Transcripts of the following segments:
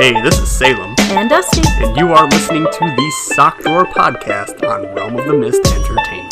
Hey, this is Salem. And Dusty. And you are listening to the Sock Drawer Podcast on Realm of the Mist Entertainment.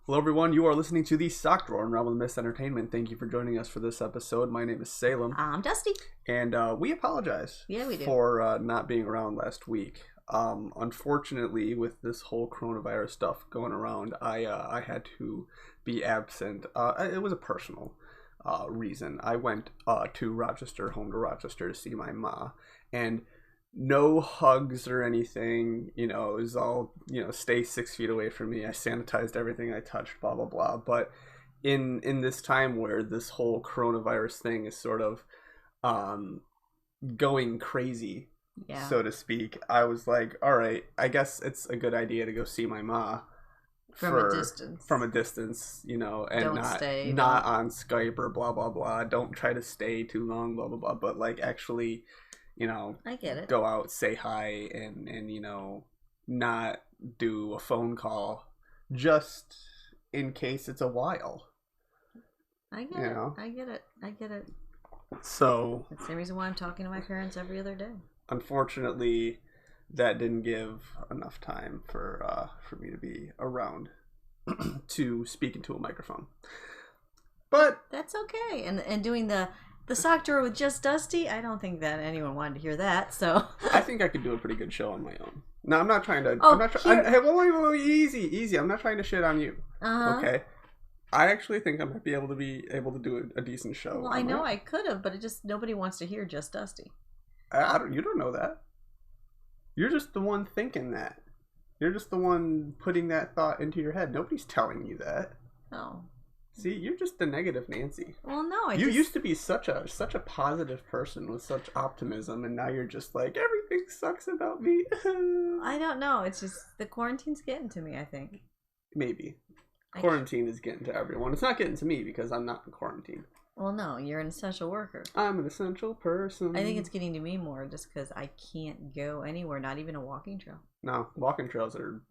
Hello everyone, you are listening to the Sock Drawer on Realm of the Mist Entertainment. Thank you for joining us for this episode. My name is Salem. I'm Dusty. And we apologize for not being around last week. Unfortunately, with this whole coronavirus stuff going around, I had to be absent. It was a personal reason. I went home to Rochester to see my ma, and no hugs or anything, it was all, stay 6 feet away from me. I sanitized everything I touched, blah, blah, blah. But in this time where this whole coronavirus thing is sort of going crazy, so to speak, I was like, all right, I guess it's a good idea to go see my ma from a distance, and not on Skype or blah, blah, blah. Don't try to stay too long, blah, blah, blah. But like actually, I get it. Go out, say hi, and not do a phone call just in case it's a while. I get it. So that's the reason why I'm talking to my parents every other day. Unfortunately, that didn't give enough time for me to be around to speak into a microphone. But that's okay. And doing the sock drawer with just Dusty, I don't think that anyone wanted to hear that. So I think I could do a pretty good show on my own. No, I'm not trying to. Hey, wait, easy. I'm not trying to shit on you. Okay. I actually think I might be able to do a decent show. Well, I know I could have, but nobody wants to hear just Dusty. You don't know that. You're just the one thinking that. You're just the one putting that thought into your head. Nobody's telling you that. Oh. See, you're just the negative Nancy. Well, no, you used to be such a positive person with such optimism, and now you're just like, everything sucks about me. I don't know. It's just the quarantine's getting to me, I think. Maybe. Quarantine is getting to everyone. It's not getting to me because I'm not in quarantine. Well, no, you're an essential worker. I'm an essential person. I think it's getting to me more just because I can't go anywhere, not even a walking trail. No, walking trails are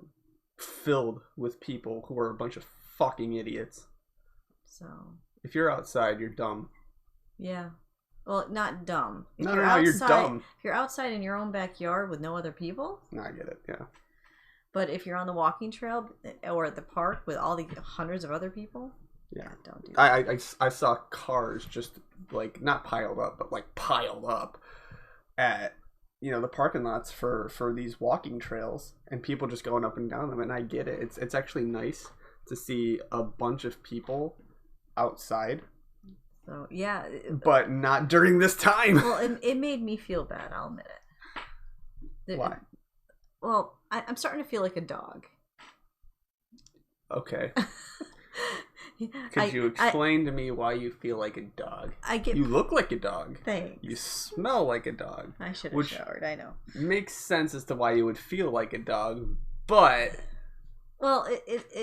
filled with people who are a bunch of fucking idiots. So if you're outside, you're dumb. Yeah. Well, not dumb. No, you're dumb. If you're outside in your own backyard with no other people. No, I get it, yeah. But if you're on the walking trail or at the park with all the hundreds of other people, don't do that. I saw cars just like not piled up, but like piled up at the parking lots for these walking trails, and people just going up and down them. And I get it. It's actually nice to see a bunch of people outside. So yeah, but not during this time. Well, it made me feel bad. I'll admit it. Why? Well, I'm starting to feel like a dog. Okay. Could you explain to me why you feel like a dog? You look like a dog. Thanks. You smell like a dog. I should have showered. I know. Makes sense as to why you would feel like a dog, but. Well,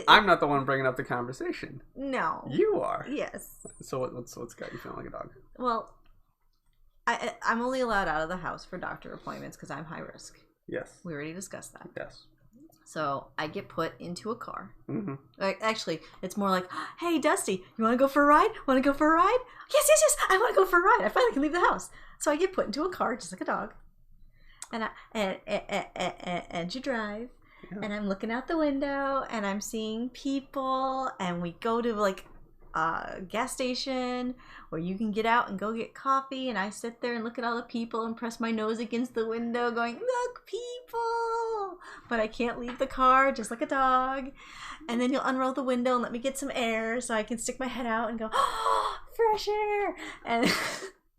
I'm not the one bringing up the conversation. No. You are. Yes. So what's got you feeling like a dog? Well, I'm only allowed out of the house for doctor appointments because I'm high risk. Yes. We already discussed that. Yes. So I get put into a car. Mm-hmm. Actually, it's more like, hey, Dusty, you want to go for a ride? Want to go for a ride? Yes. I want to go for a ride. I finally can leave the house. So I get put into a car just like a dog. And you drive. Yeah. And I'm looking out the window and I'm seeing people, and we go to like a gas station where you can get out and go get coffee, and I sit there and look at all the people and press my nose against the window going, look, people, but I can't leave the car just like a dog. And then you'll unroll the window and let me get some air so I can stick my head out and go, oh, fresh air, and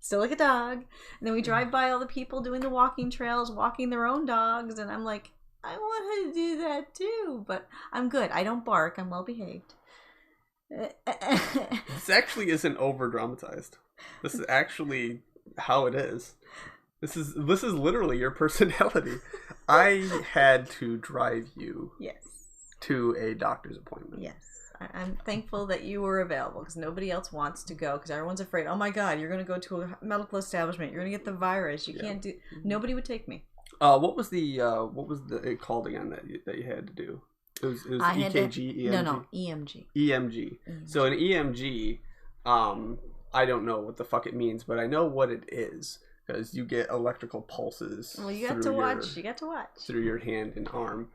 still like a dog. And then we drive by all the people doing the walking trails, walking their own dogs, and I'm like, I want to do that too, but I'm good. I don't bark. I'm well behaved. This actually isn't over dramatized. This is actually how it is. This is literally your personality. I had to drive you Yes. to a doctor's appointment. Yes. I'm thankful that you were available because nobody else wants to go because everyone's afraid. Oh my God, you're going to go to a medical establishment. You're going to get the virus. You can't do. Nobody would take me. What was it called again that you had to do? It was EKG, EMG. No, EMG. EMG. So an EMG, I don't know what the fuck it means, but I know what it is because you get electrical pulses. Well, you got to watch. You got to watch through your hand and arm,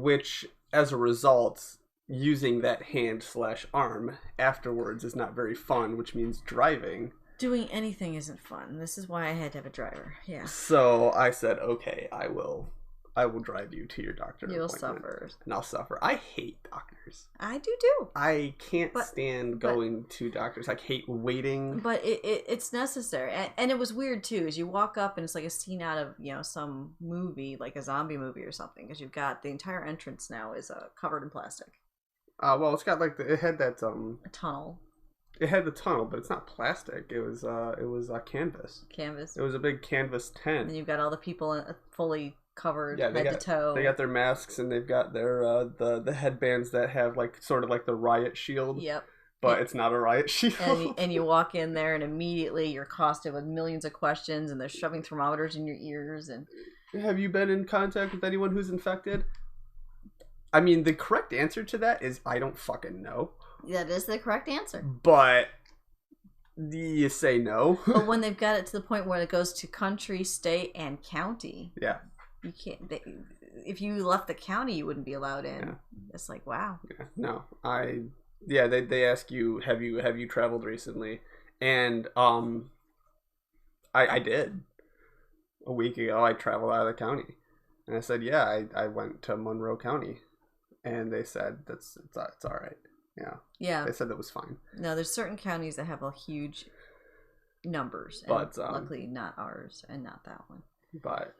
which as a result, using that hand/arm afterwards is not very fun, which means driving. Doing anything isn't fun. This is why I had to have a driver. Yeah. So I said, okay, I will drive you to your doctor. You'll suffer. And I'll suffer. I hate doctors. I do too. I can't stand going to doctors. I hate waiting. But it's necessary. And it was weird too, is you walk up and it's like a scene out of, some movie, like a zombie movie or something, because you've got the entire entrance now is covered in plastic. Well, it's got like it had that a tunnel. It had the tunnel, but it's not plastic. It was canvas. Canvas. It was a big canvas tent. And you've got all the people fully covered head to toe. They got their masks and they've got their the headbands that have like sort of like the riot shield. Yep. But it's not a riot shield. And you walk in there and immediately you're accosted with millions of questions and they're shoving thermometers in your ears and. Have you been in contact with anyone who's infected? I mean, the correct answer to that is I don't fucking know. That is the correct answer. But you say no. But when they've got it to the point where it goes to country, state, and county. Yeah. You can't. If you left the county, you wouldn't be allowed in. Yeah. It's like, wow. Yeah. No, they ask you, have you traveled recently? And I did. A week ago, I traveled out of the county, and I said, yeah, I went to Monroe County, and they said it's all right. Yeah. Yeah. They said that was fine. No, there's certain counties that have huge numbers, but luckily not ours and not that one. But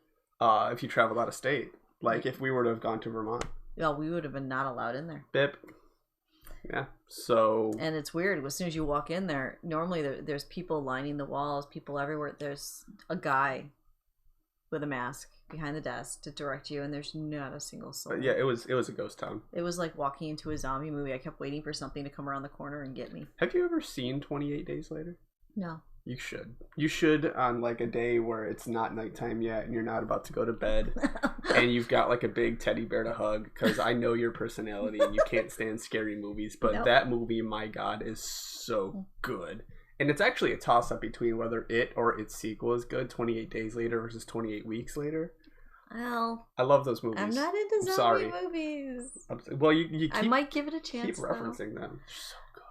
if you travel out of state, like if we were to have gone to Vermont, we would have been not allowed in there. Bip. Yeah. So. And it's weird. As soon as you walk in there, normally there's people lining the walls, people everywhere. There's a guy with a mask behind the desk to direct you, and there's not a single soul. Yeah, it was a ghost town. It was like walking into a zombie movie. I kept waiting for something to come around the corner and get me. Have you ever seen 28 Days Later? No. You should. You should on like a day where it's not nighttime yet and you're not about to go to bed and you've got like a big teddy bear to hug, because I know your personality and you can't stand scary movies, but That movie, my God, is so good. And it's actually a toss-up between whether it or its sequel is good, 28 Days Later versus 28 Weeks Later. Well, I love those movies. I'm not into zombie movies. Well, you keep, I might give it a chance. Keep referencing them. So good.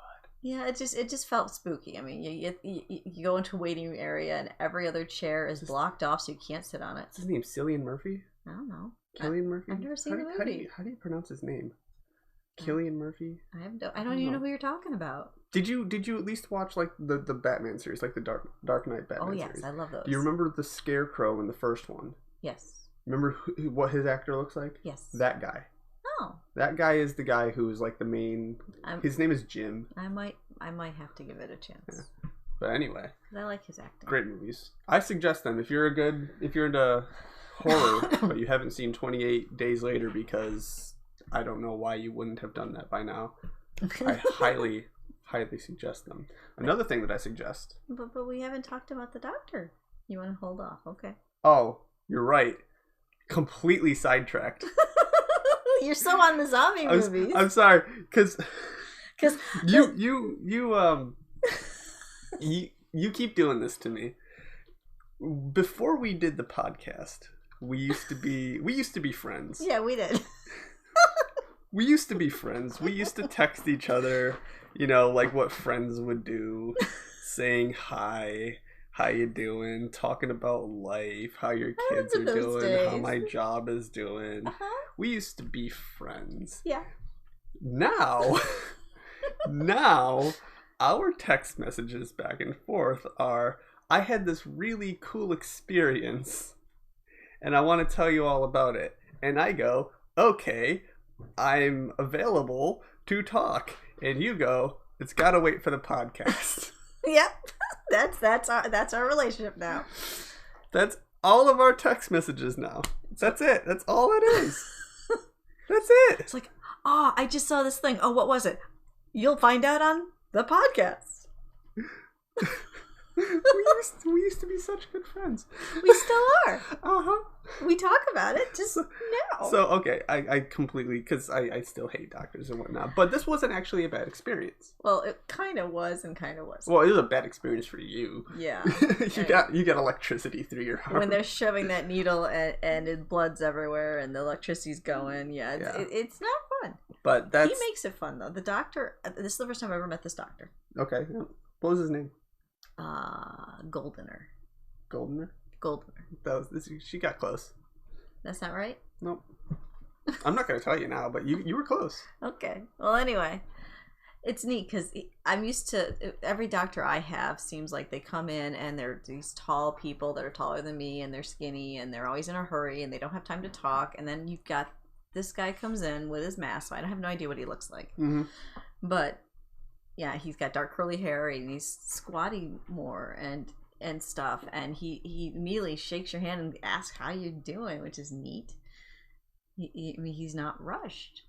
Yeah, it just felt spooky. I mean, you go into a waiting area and every other chair is blocked off, so you can't sit on it. What's his name? Cillian Murphy? I don't know. Cillian Murphy? I've never seen the movie. How do you pronounce his name? Cillian Murphy? I don't even know who you're talking about. Did you at least watch like the Batman series, like the Dark Knight Batman series? Oh yes, I love those. Do you remember the Scarecrow in the first one? Yes. Remember what his actor looks like? Yes. That guy. Oh. That guy is the guy who is like the main. His name is Jim. I might have to give it a chance. Yeah. But anyway. I like his acting. Great movies. I suggest them if you're into horror, but you haven't seen 28 Days Later, because I don't know why you wouldn't have done that by now. I highly suggest them. Another thing that I suggest. But we haven't talked about the doctor. You want to hold off? Okay. Oh, you're right. Completely sidetracked. You're so on the zombie movies. I'm sorry, because you keep doing this to me. Before we did the podcast, we used to be friends. Yeah, we did. We used to be friends. We used to text each other, like what friends would do, saying hi, how you doing, talking about life, how your kids are doing, days. How my job is doing. We used to be friends. Yeah. Now, our text messages back and forth are, I had this really cool experience, and I want to tell you all about it. And I go, okay, I'm available to talk. And you go, it's got to wait for the podcast. Yep. That's our relationship now. That's all of our text messages now. That's it. That's all it is. That's it. It's like, Oh, I just saw this thing. Oh, what was it? You'll find out on the podcast. we used to be such good friends. We still are. Uh-huh. We talk about it just now. So, okay, I completely, because I still hate doctors and whatnot, but this wasn't actually a bad experience. Well, it kind of was and kind of wasn't. Well, it was a bad experience for you. Yeah. You got electricity through your arm. When they're shoving that needle and it blood's everywhere and the electricity's going, it's not fun. But he makes it fun, though. The doctor, this is the first time I ever met this doctor. Okay. What was his name? Goldener. Goldener? Goldener. She got close. That's not right? Nope. I'm not going to tell you now, but you were close. Okay. Well, anyway, it's neat because I'm used to, every doctor I have seems like they come in and they're these tall people that are taller than me and they're skinny and they're always in a hurry and they don't have time to talk. And then you've got this guy comes in with his mask, so I have no idea what he looks like. Mm-hmm. But yeah, he's got dark curly hair and he's squatty more and stuff, and he immediately shakes your hand and asks how you're doing, which is neat. I mean, he's not rushed,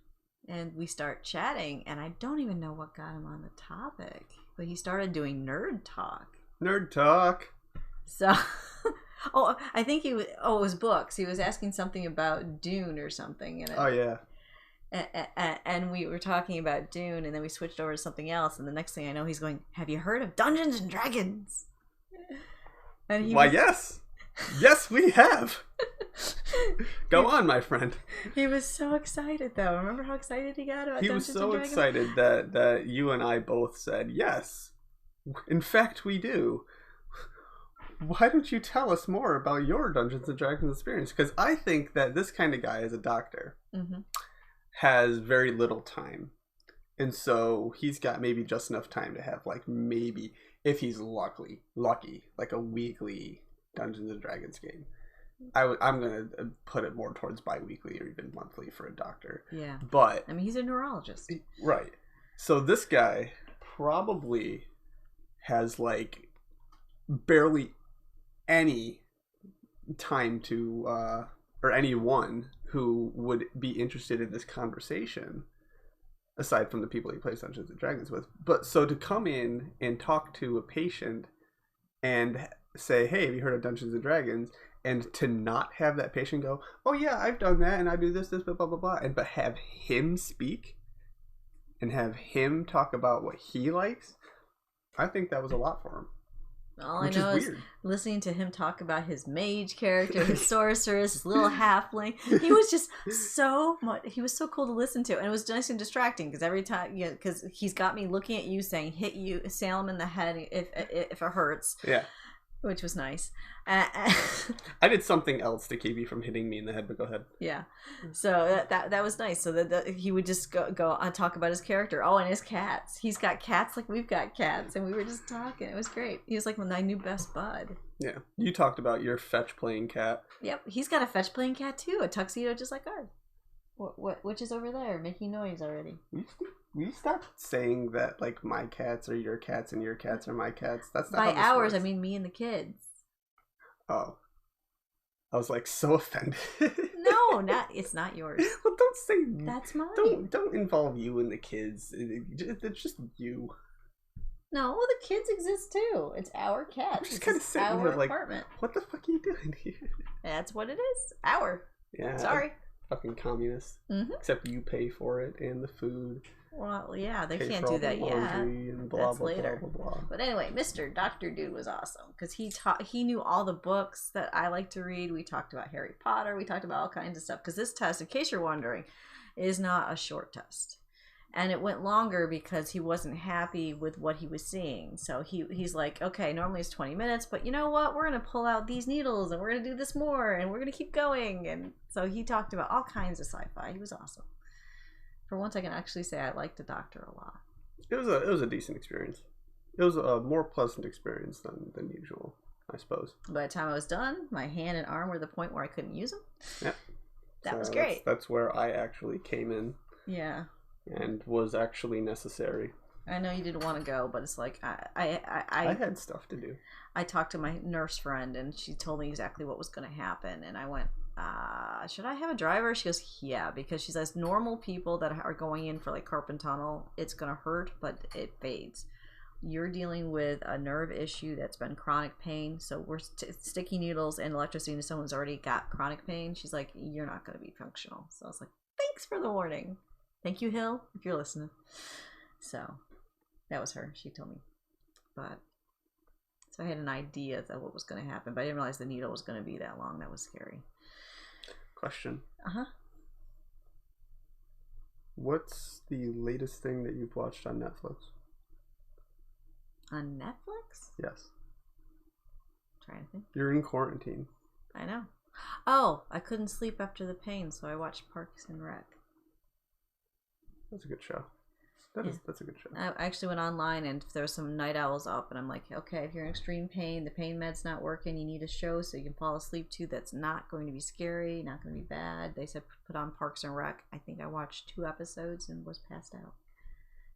and we start chatting, and I don't even know what got him on the topic, but he started doing nerd talk. So I think it was books. He was asking something about Dune or something, and yeah. And we were talking about Dune, and then we switched over to something else, and the next thing I know, he's going, "Have you heard of Dungeons and Dragons?" And yes, we have. Go on, my friend. He was so excited, though. Remember how excited he got about Dungeons and Dragons? He was so excited that you and I both said, yes, in fact, we do. Why don't you tell us more about your Dungeons and Dragons experience? Because I think that this kind of guy, as a doctor, has very little time. And so he's got maybe just enough time to have, like, maybe, if he's lucky, like a weekly Dungeons and Dragons game. I'm going to put it more towards bi-weekly or even monthly for a doctor. Yeah. But I mean, he's a neurologist. Right. So this guy probably has, like, barely any time to, or anyone who would be interested in this conversation, aside from the people he plays Dungeons and Dragons with. But so to come in and talk to a patient and say, hey, have you heard of Dungeons and Dragons? And to not have that patient go, oh yeah, I've done that and I do this, blah, blah, blah, blah. But have him speak and have him talk about what he likes, I think that was a lot for him. All I know is listening to him talk about his mage character, his sorceress, his little halfling. He was just he was so cool to listen to. And it was nice and distracting because every time, because he's got me looking at you saying, hit you, sail him in the head if it hurts. Yeah. Which was nice. I did something else to keep you from hitting me in the head, but go ahead. Yeah. So that was nice. So that he would just go and talk about his character. Oh, and his cats. He's got cats like we've got cats. And we were just talking. It was great. He was like my new best bud. Yeah. You talked about your fetch playing cat. Yep. He's got a fetch playing cat too. A tuxedo just like ours. Which is over there making noise already. We stopped saying that, like, my cats are your cats and your cats are my cats. That's not by how this ours. works. I mean me and the kids. Oh, I was like so offended. No, it's not yours. Well, don't say that's mine. Don't involve you and the kids. It's just you. No, the kids exist too. It's our cat. I'm just kind of sitting here like, apartment. What the fuck are you doing here? That's what it is. Our. Yeah. Sorry. Fucking communists. Mm-hmm. Except you pay for it and the food. Well, yeah, they can't do that yet. That's later. Blah, blah, blah. But anyway, Dr. Dude was awesome because he knew all the books that I like to read. We talked about Harry Potter. We talked about all kinds of stuff because this test, in case you're wondering, is not a short test. And it went longer because he wasn't happy with what he was seeing. So he's like, okay, normally it's 20 minutes, but you know what? We're going to pull out these needles and we're going to do this more and we're going to keep going. And so he talked about all kinds of sci-fi. He was awesome. For once, I can actually say I liked the doctor a lot. It was a decent experience. It was a more pleasant experience than usual, I suppose. By the time I was done, my hand and arm were the point where I couldn't use them. Yep. That was great. That's where I actually came in. Yeah. And was actually necessary. I know you didn't want to go, but it's like I had stuff to do. I talked to my nurse friend, and she told me exactly what was going to happen, and I went, should I have a driver? She goes, yeah, because she says normal people that are going in for like carpal tunnel, it's going to hurt, but it fades. You're dealing with a nerve issue that's been chronic pain, so we're sticking needles and electricity into someone who's already got chronic pain. She's like, you're not going to be functional. So I was like, thanks for the warning. Thank you, Hill, if you're listening. So that was her. She told me. But so I had an idea of what was going to happen, but I didn't realize the needle was going to be that long. That was scary. Question. Uh-huh. What's the latest thing that you've watched on Netflix? On Netflix? Yes. I'm trying to think. You're in quarantine. I know. Oh, I couldn't sleep after the pain, so I watched Parks and Rec. That's a good show. That's a good show. I actually went online and there was some night owls up, and I'm like, okay, if you're in extreme pain, the pain med's not working, you need a show so you can fall asleep to that's not going to be scary, not going to be bad. They said put on Parks and Rec. I think I watched 2 episodes and was passed out.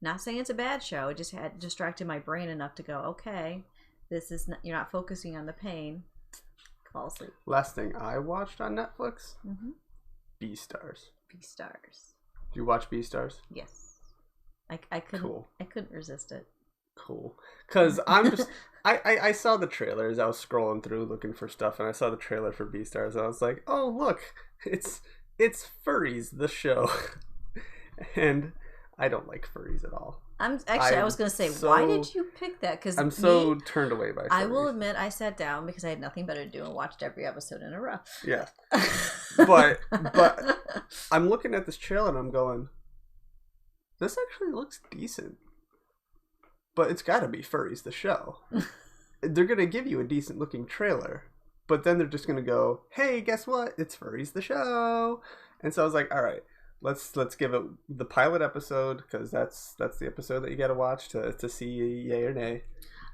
Not saying it's a bad show. It just had distracted my brain enough to go, okay, this is not, you're not focusing on the pain. Fall asleep. Last thing I watched on Netflix, Beastars. Beastars. Do you watch Beastars? Yes. I couldn't. Cool. I couldn't resist it. Cool. Because I'm just I saw the trailers. I was scrolling through looking for stuff, and I saw the trailer for Beastars, and I was like, oh look, it's Furries, the show. And I don't like furries at all. I was going to say, why did you pick that? Because I'm so turned away by furries. I will admit, I sat down because I had nothing better to do and watched every episode in a row. Yeah. but I'm looking at this trailer and I'm going, this actually looks decent. But it's got to be Furries, the show. They're going to give you a decent looking trailer. But then they're just going to go, hey, guess what? It's Furries, the show. And so I was like, all right. Let's give it the pilot episode, because that's the episode that you got to watch to see yay or nay.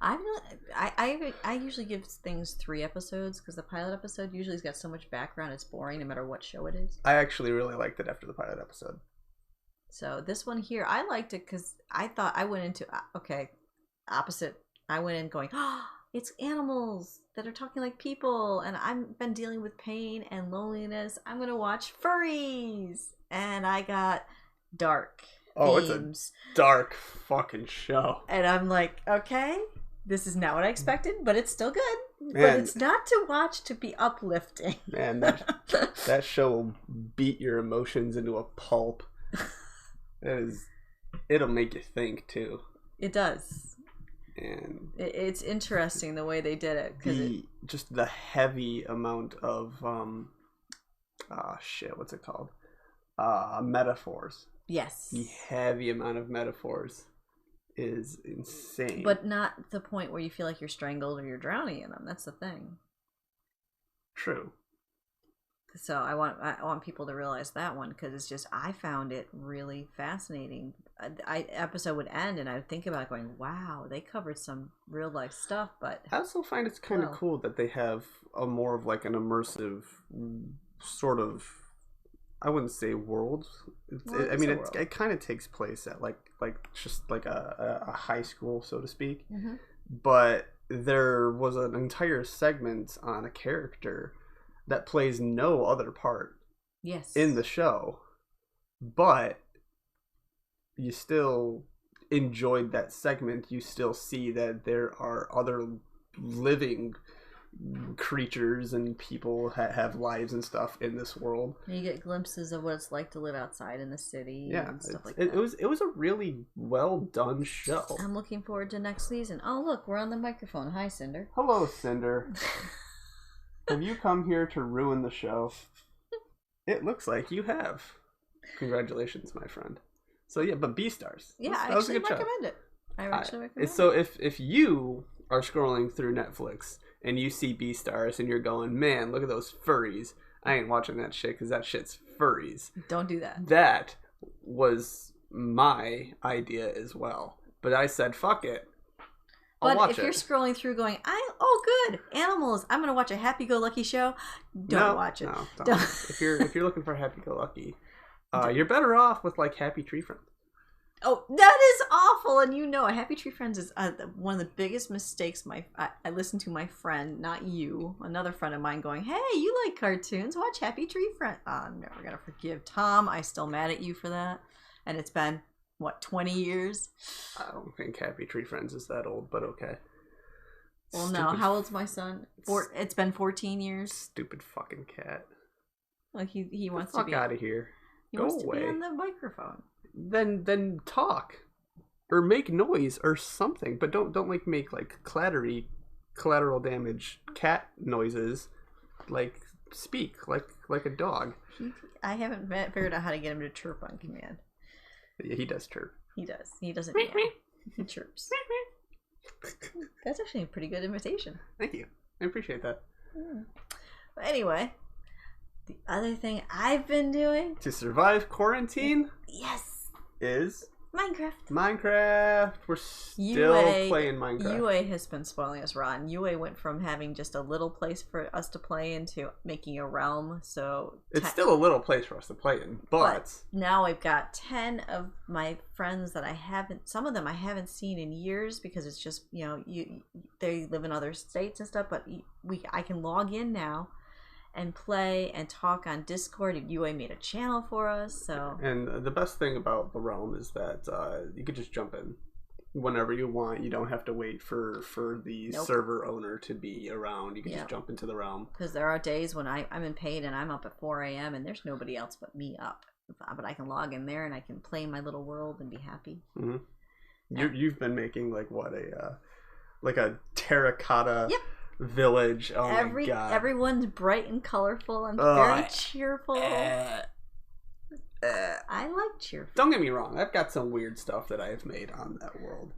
I usually give things 3 episodes, because the pilot episode usually has got so much background it's boring no matter what show it is. I actually really liked it after the pilot episode. So this one here, I liked it because I thought I went into opposite. I went in going, oh, it's animals that are talking like people, and I've been dealing with pain and loneliness. I'm gonna watch Furries. And I got dark themes. It's a dark fucking show. And I'm like, okay, this is not what I expected, but it's still good. Man, but it's not to watch to be uplifting. Man, that show will beat your emotions into a pulp. It'll make you think too. It does. And it's interesting the way they did it, because just the heavy amount of what's it called? Metaphors. Yes. The heavy amount of metaphors is insane. But not the point where you feel like you're strangled or you're drowning in them. That's the thing. True. So I want people to realize that one, because it's just, I found it really fascinating. Episode would end and I would think about it going, wow, they covered some real life stuff. But I also find it's kind of cool that they have a more of like an immersive sort of, I wouldn't say world. It kind of takes place at like just like a high school, so to speak. Mm-hmm. But there was an entire segment on a character that plays no other part. Yes. In the show, but you still enjoyed that segment. You still see that there are other living creatures and people have lives and stuff in this world. You get glimpses of what it's like to live outside in the city. Yeah, and stuff like that. It was a really well done show. I'm looking forward to next season. Oh look, we're on the microphone. Hi, Cinder. Hello, Cinder. Have you come here to ruin the show? It looks like you have. Congratulations, my friend. So yeah, but Beastars. Yeah, I actually recommend it. I actually recommend it. So if you are scrolling through Netflix and you see Beastars and you're going, man, look at those furries, I ain't watching that shit because that shit's furries. Don't do that. That was my idea as well. But I said, fuck it. But if you're scrolling through going, good, animals, I'm going to watch a happy-go-lucky show, don't watch it. No, don't. If you're looking for happy-go-lucky, you're better off with like Happy Tree Friends. Oh, that is awful, and you know, Happy Tree Friends is one of the biggest mistakes. I listened to my friend, not you, another friend of mine, going, "Hey, you like cartoons? Watch Happy Tree Friends." I'm never gonna forgive Tom. I'm still mad at you for that, and it's been what 20 years. I don't think Happy Tree Friends is that old, but okay. Well, no. How old's my son? It's been 14 years. Stupid fucking cat. Like he wants to be out of here. He wants to be on the microphone. Then talk, or make noise or something, but don't like make like collateral damage cat noises. Like speak like a dog. I haven't figured out how to get him to chirp on command. Yeah, he does chirp. He does. He doesn't meow. He chirps. That's actually a pretty good imitation. Thank you. I appreciate that. But anyway, the other thing I've been doing to survive quarantine, yes, is Minecraft. We're still playing Minecraft. UA has been spoiling us rotten. UA went from having just a little place for us to play into making a realm. So it's still a little place for us to play in, but now I've got 10 of my friends that I haven't. Some of them I haven't seen in years because it's just they live in other states and stuff. But I can log in now and play and talk on Discord. UA made a channel for us, so. And the best thing about the realm is that you could just jump in whenever you want. You don't have to wait for the server owner to be around. You can just jump into the realm. Because there are days when I'm in paid and I'm up at 4 a.m. and there's nobody else but me up. But I can log in there and I can play my little world and be happy. Mm-hmm. You've been making like what a terracotta. Yep. Village. Oh my god. Everyone's bright and colorful and very cheerful. I like cheerful. Don't get me wrong, I've got some weird stuff that I've made on that world.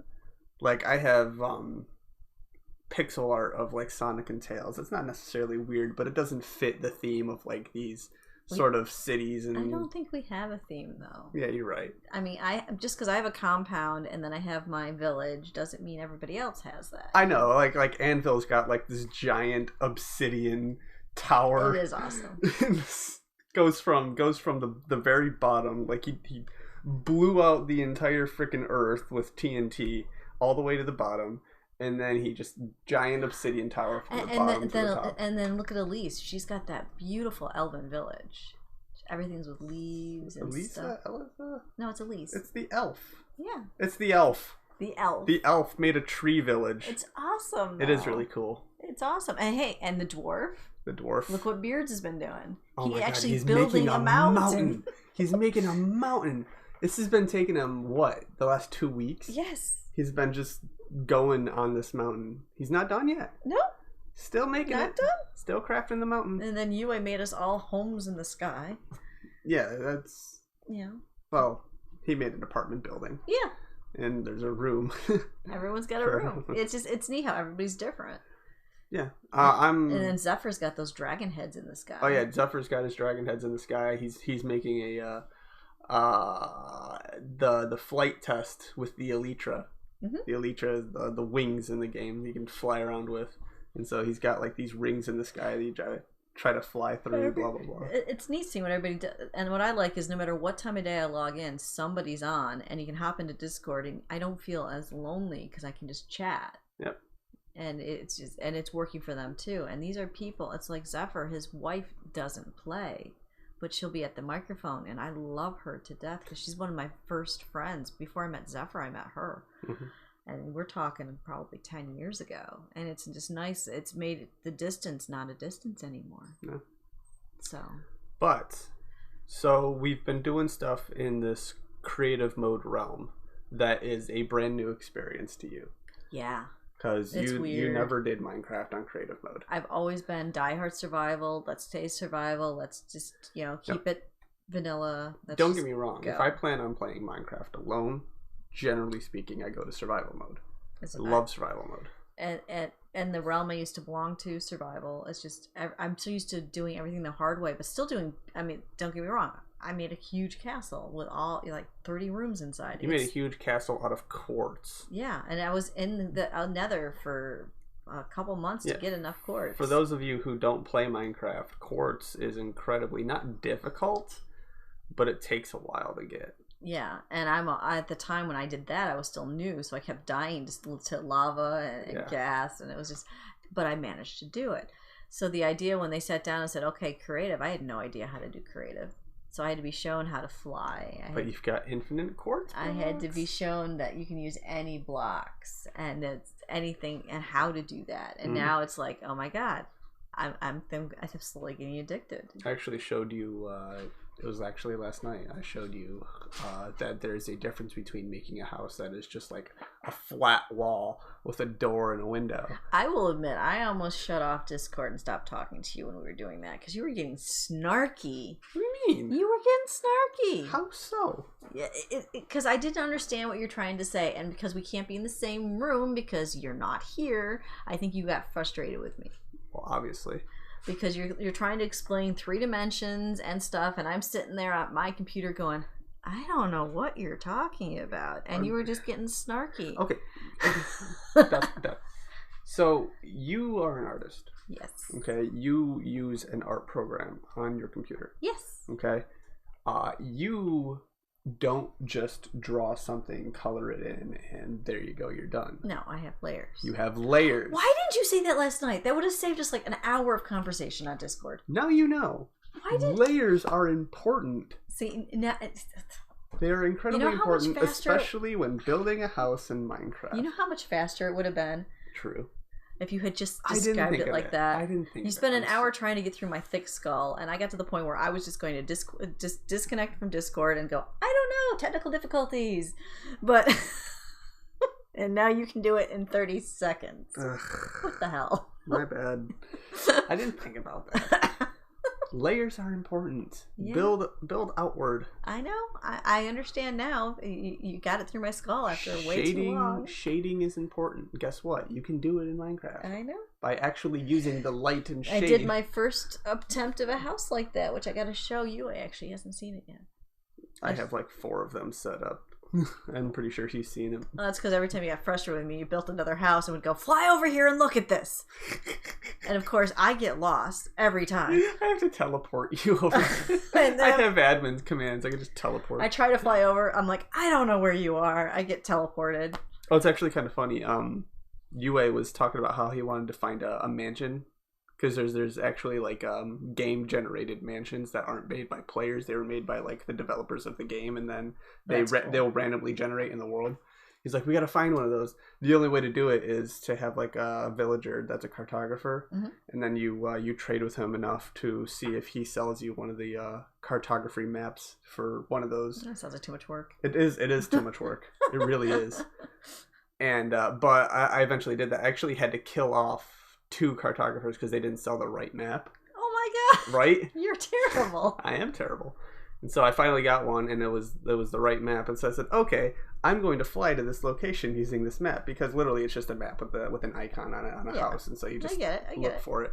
Like I have pixel art of like Sonic and Tails. It's not necessarily weird, but it doesn't fit the theme of like these sort of cities. And I don't think we have a theme though. Yeah, you're right. I mean, just because I have a compound and then I have my village doesn't mean everybody else has that. I know, like Anvil's got like this giant obsidian tower. It is awesome. goes from the very bottom, like he blew out the entire freaking earth with TNT all the way to the bottom. And then he just giant obsidian tower from the bottom to the top. And then look at Elise. She's got that beautiful elven village. Everything's with leaves and stuff. Elisa? No, it's Elise. It's the elf. Yeah. It's the elf. The elf. The elf made a tree village. It's awesome, though. It is really cool. It's awesome. And hey, and the dwarf. The dwarf. Look what Beards has been doing. Oh my God, he's building a mountain. He's making a mountain. This has been taking him, what, the last 2 weeks? Yes. He's been just going on this mountain. He's not done yet. No. Still making it. Not done. Still crafting the mountain. And then UA made us all homes in the sky. Yeah, that's... Yeah. Well, he made an apartment building. Yeah. And there's a room. Everyone's got a room. It's neat how everybody's different. Yeah. And then Zephyr's got those dragon heads in the sky. Oh yeah, Zephyr's got his dragon heads in the sky. He's making a the flight test with the Elytra. Mm-hmm. The Elytra is the wings in the game you can fly around with. And so he's got like these rings in the sky that you try to fly through, blah blah blah. It's neat seeing what everybody does. And what I like is no matter what time of day I log in, somebody's on and you can hop into Discord and I don't feel as lonely because I can just chat. Yep. And it's working for them too. And these are people, it's like Zephyr, his wife doesn't play, but she'll be at the microphone and I love her to death because she's one of my first friends. Before I met Zephyr, I met her. Mm-hmm. And we're talking probably 10 years ago. And it's just nice. It's made the distance not a distance anymore. No. So we've been doing stuff in this creative mode realm that is a brand new experience to you. Yeah. Because you never did Minecraft on creative mode. I've always been diehard survival. Let's stay survival. Let's just, keep it vanilla. Don't get me wrong. Go. If I plan on playing Minecraft alone, generally speaking, I go to survival mode. I love survival mode. And the realm I used to belong to, survival, it's just, I'm so used to doing everything the hard way, but still doing, don't get me wrong. I made a huge castle with all, 30 rooms inside. You made a huge castle out of quartz. Yeah, and I was in the nether for a couple months to get enough quartz. For those of you who don't play Minecraft, quartz is incredibly, not difficult, but it takes a while to get. Yeah, and at the time when I did that, I was still new, so I kept dying to lava and gas, and it was just. But I managed to do it. So the idea when they sat down and said, "Okay, creative," I had no idea how to do creative, so I had to be shown how to fly. But you've got infinite quartz blocks? I had to be shown that you can use any blocks and it's anything and how to do that. And now it's like, oh my god, I'm slowly getting addicted. I actually showed you. It was actually last night. I showed you that there's a difference between making a house that is just like a flat wall with a door and a window. I will admit, I almost shut off Discord and stopped talking to you when we were doing that because you were getting snarky. What do you mean? You were getting snarky. How so? Yeah, because I didn't understand what you're trying to say, and because we can't be in the same room because you're not here, I think you got frustrated with me. Well, obviously. Because you're trying to explain 3 dimensions and stuff, and I'm sitting there at my computer going, I don't know what you're talking about, and you were just getting snarky. Okay. So you are an artist. Yes. Okay. You use an art program on your computer. Yes. Okay. You don't just draw something, color it in, and there you go, you're done. No, I have layers. You have layers. Why didn't you say that last night? That would have saved us like an hour of conversation on Discord. Now you know. Layers are important. See, now they are incredibly important, especially when building a house in Minecraft. You know how much faster it would have been? True. If you had just described it like that. I didn't think you spent an hour trying to get through my thick skull, and I got to the point where I was just going to just disconnect from Discord and go, I don't know, technical difficulties. But, and now you can do it in 30 seconds. Ugh, what the hell? My bad. I didn't think about that. Layers are important. Yeah. Build outward. I know. I understand now. You got it through my skull after way too long. Shading is important. Guess what? You can do it in Minecraft. I know. By actually using the light and shade. I did my first attempt of a house like that, which I got to show you. I actually hasn't seen it yet. I have like 4 of them set up. I'm pretty sure he's seen them. Well, that's because every time you got frustrated with me, you built another house and would go, fly over here and look at this. And of course, I get lost every time. I have to teleport you over. I have admin commands. I can just teleport. I try to fly over. I'm like, I don't know where you are. I get teleported. Oh, it's actually kind of funny. UA was talking about how he wanted to find a mansion. Because there's actually like game generated mansions that aren't made by players. They were made by like the developers of the game, and then they'll randomly generate in the world. He's like, we got to find one of those. The only way to do it is to have like a villager that's a cartographer, and then you trade with him enough to see if he sells you one of the cartography maps for one of those. That sounds like too much work. It is too much work. It really is. And but I eventually did that. I actually had to kill off 2 cartographers because they didn't sell the right map. Oh my god! Right? You're terrible. I am terrible. And so I finally got one, and it was the right map. And so I said, okay, I'm going to fly to this location using this map, because literally it's just a map with an icon on it on a house, and so you just look for it.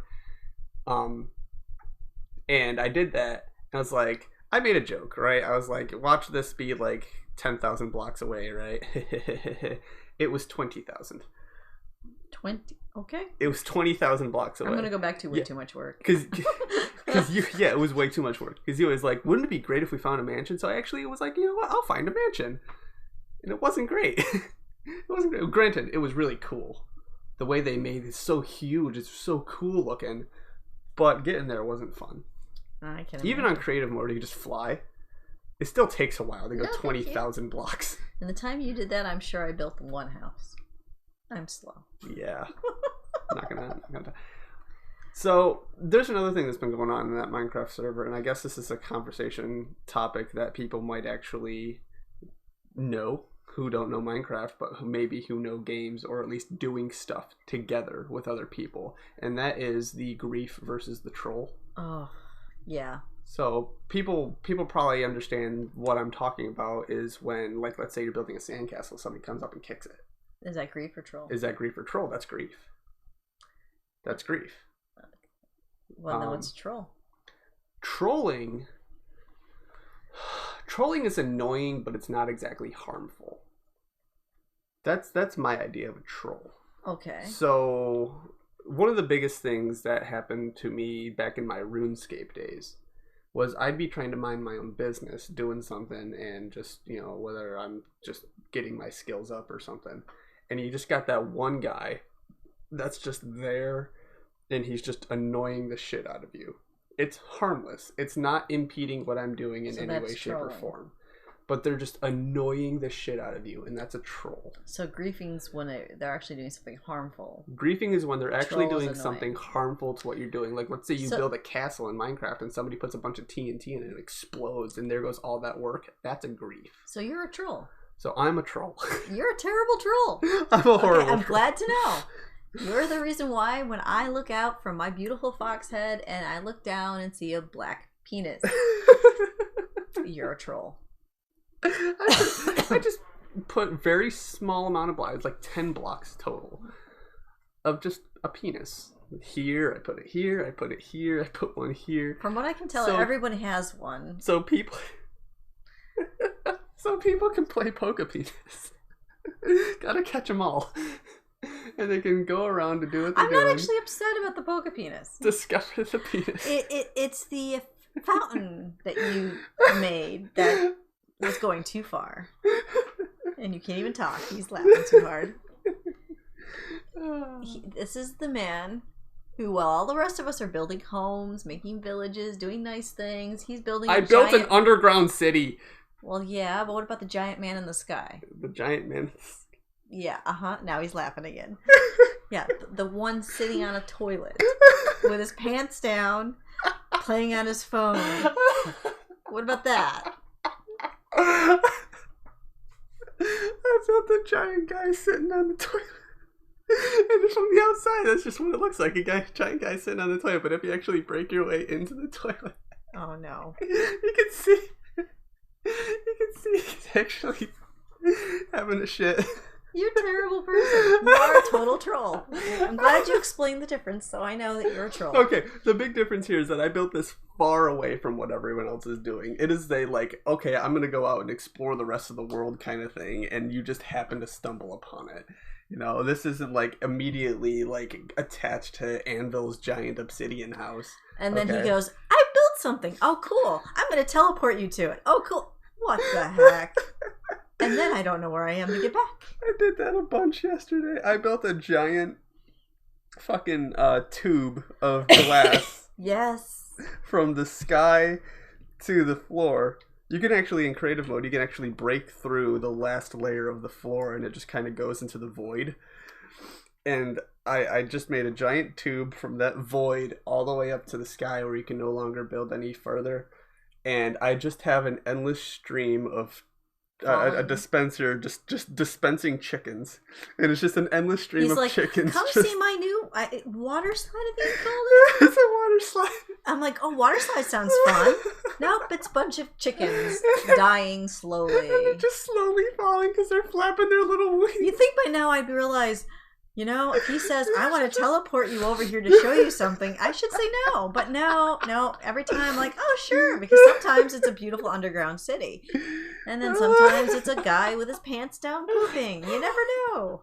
And I did that, and I was like, I made a joke, right? I was like, watch this be like 10,000 blocks away, right? It was 20,000. 20. Okay. It was 20,000 blocks away. I'm gonna go back to way too much work. Because it was way too much work. Because you was like, wouldn't it be great if we found a mansion? So I actually was like, you know what? I'll find a mansion. And it wasn't great. It wasn't great. Granted, it was really cool. The way they made it so huge. It's so cool looking. But getting there wasn't fun. I can Even on creative mode, you just fly. It still takes a while to go 20,000 blocks. And the time you did that, I'm sure I built 1 house. I'm slow. Yeah. not gonna. So there's another thing that's been going on in that Minecraft server, and I guess this is a conversation topic that people might actually know who don't know Minecraft, but who know games, or at least doing stuff together with other people, and that is the grief versus the troll. Oh, yeah. So people probably understand what I'm talking about is when, like, let's say you're building a sandcastle, somebody comes up and kicks it. Is that grief or troll? Is that grief or troll? That's grief. That's grief. Well, then what's troll? Trolling is annoying, but it's not exactly harmful. That's my idea of a troll. Okay. So one of the biggest things that happened to me back in my RuneScape days was I'd be trying to mind my own business, doing something, and just, whether I'm just getting my skills up or something. And you just got that one guy that's just there, and he's just annoying the shit out of you. It's harmless. It's not impeding what I'm doing in any way, shape, or form. But they're just annoying the shit out of you, and that's a troll. So griefing's when they're actually doing something harmful. Griefing is when they're actually doing something harmful to what you're doing. Like, let's say you build a castle in Minecraft, and somebody puts a bunch of TNT in it, and it explodes, and there goes all that work. That's a grief. So you're a troll. So I'm a troll. You're a terrible troll. I'm a horrible I'm troll. Glad to know. You're the reason why when I look out from my beautiful fox head and I look down and see a black penis, you're a troll. I just put very small amount of blocks, like 10 blocks total, of just a penis. Here, I put it here, I put it here, I put one here. From what I can tell, everybody has one. So people can play Poke Penis. Gotta catch them all. And they can go around to do what they're doing. I'm not actually upset about the Poke Penis. Discover the penis. It's the fountain that you made that was going too far. And you can't even talk. He's laughing too hard. This is the man who, while all the rest of us are building homes, making villages, doing nice things, he's building I built an underground city. Well, yeah, but what about the giant man in the sky? The giant man. Yeah, now he's laughing again. Yeah, the one sitting on a toilet with his pants down, playing on his phone. What about that? I built the giant guy sitting on the toilet. And from the outside, that's just what it looks like. Giant guy sitting on the toilet. But if you actually break your way into the toilet, oh no, you can see he's actually having a shit. You're a terrible person. You are a total troll. I'm glad you explained the difference, so I know that you're a troll. Okay, the big difference here is that I built this far away from what everyone else is doing. It is okay, I'm going to go out and explore the rest of the world kind of thing, and you just happen to stumble upon it. This isn't immediately attached to Anvil's giant obsidian house. And then he goes, I built something. Oh, cool. I'm going to teleport you to it. Oh, cool. What the heck? And then I don't know where I am to get back. I did that a bunch yesterday. I built a giant fucking tube of glass. Yes. From the sky to the floor. You can actually, in creative mode, you can actually break through the last layer of the floor and it just kind of goes into the void. And I just made a giant tube from that void all the way up to the sky where you can no longer build any further. And I just have an endless stream of a dispenser just dispensing chickens, and it's just an endless stream of chickens. Come see my new water slide, I think you called it. It's a water slide. I'm like, oh, water slide sounds fun. Nope, it's a bunch of chickens dying slowly. And they're just slowly falling because they're flapping their little wings. You think by now I'd realize, if he says, I want to teleport you over here to show you something, I should say no. But no. Every time I'm like, oh, sure. Because sometimes it's a beautiful underground city. And then sometimes it's a guy with his pants down pooping. You never know.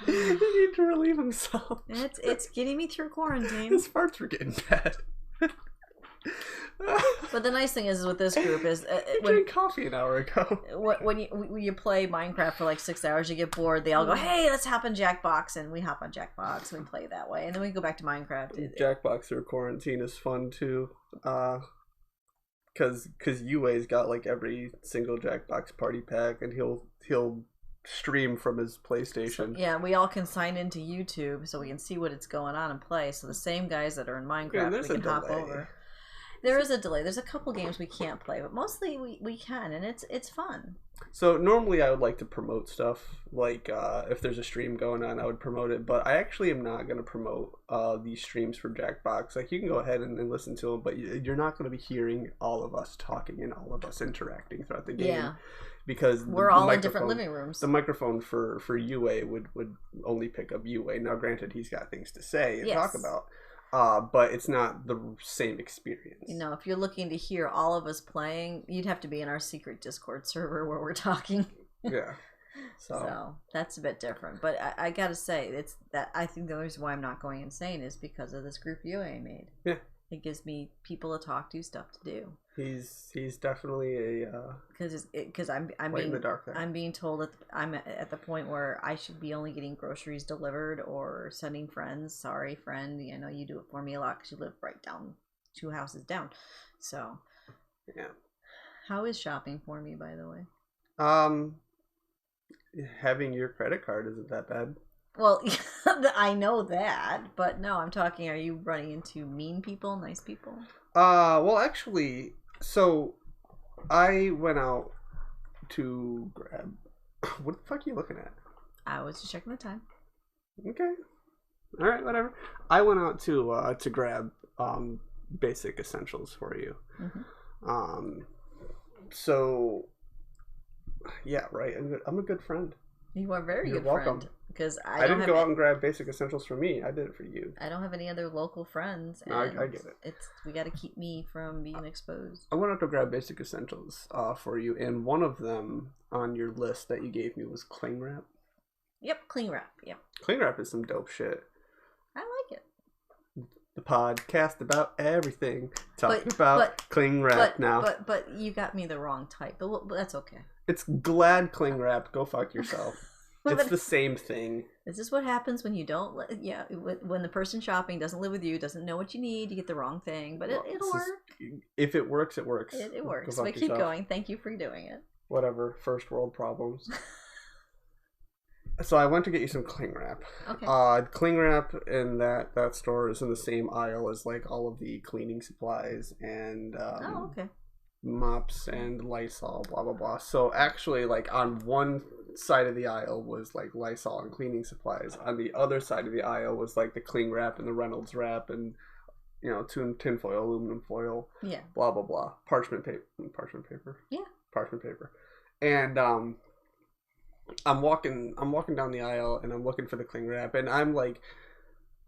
He needs to relieve himself. It's getting me through quarantine. His farts were getting bad. But the nice thing is with this group is when drank coffee an hour ago. When you play Minecraft for 6 hours, you get bored. They all go, "Hey, let's hop on Jackbox," and we hop on Jackbox and we play that way, and then we go back to Minecraft. Jackbox through quarantine is fun too, because Yue's got every single Jackbox party pack, and he'll stream from his PlayStation. So, yeah, we all can sign into YouTube so we can see what it's going on and play. So the same guys that are in Minecraft, we can hop over. There is a delay. There's a couple games we can't play, but mostly we can, and it's fun. So normally I would like to promote stuff, if there's a stream going on, I would promote it, but I actually am not going to promote these streams for Jackbox. You can go ahead and listen to them, but you're not going to be hearing all of us talking and all of us interacting throughout the game. Yeah. Because we're all in different living rooms. The microphone for Yue would only pick up Yue. Now, granted, he's got things to say and talk about. But it's not the same experience. If you're looking to hear all of us playing, you'd have to be in our secret Discord server where we're talking. Yeah. So that's a bit different. But I gotta say, I think the reason why I'm not going insane is because of this group UA made. Yeah. It gives me people to talk to, stuff to do. He's definitely a because I'm light in the dark there. I'm being told that I'm at the point where I should be only getting groceries delivered or sending friends. Sorry, friend, you know you do it for me a lot because you live right down 2 houses down. So yeah. How is shopping for me, by the way? Having your credit card isn't that bad. Well, I know that, but no, I'm talking. Are you running into mean people, nice people? Well, actually, so I went out to grab. What the fuck are you looking at? I was just checking the time. Okay. All right, whatever. I went out to grab basic essentials for you. Mm-hmm. So yeah, right. I'm a good friend. You are very You're good welcome. Friend. Because I didn't go out and grab basic essentials for me. I did it for you. I don't have any other local friends. And I get it. We got to keep me from being exposed. I went out to grab basic essentials for you, and one of them on your list that you gave me was cling wrap. Yep, cling wrap. Yep. Cling wrap is some dope shit. I like it. The podcast about everything, talking about cling wrap now. But you got me the wrong type. But that's okay. It's Glad cling wrap. Go fuck yourself. It's the same thing. This is what happens when you don't. When the person shopping doesn't live with you, doesn't know what you need, you get the wrong thing. But it'll work. If it works, it works. It works. But keep going. Thank you for doing it. Whatever. First world problems. So I went to get you some cling wrap. Okay. Cling wrap in that store is in the same aisle as like all of the cleaning supplies and mops and Lysol, blah blah blah. So actually, like on one side of the aisle was like Lysol and cleaning supplies. On the other side of the aisle was like the cling wrap and the Reynolds wrap and tin foil, aluminum foil, blah blah blah, parchment paper, parchment paper, and I'm walking down the aisle and I'm looking for the cling wrap and I'm like,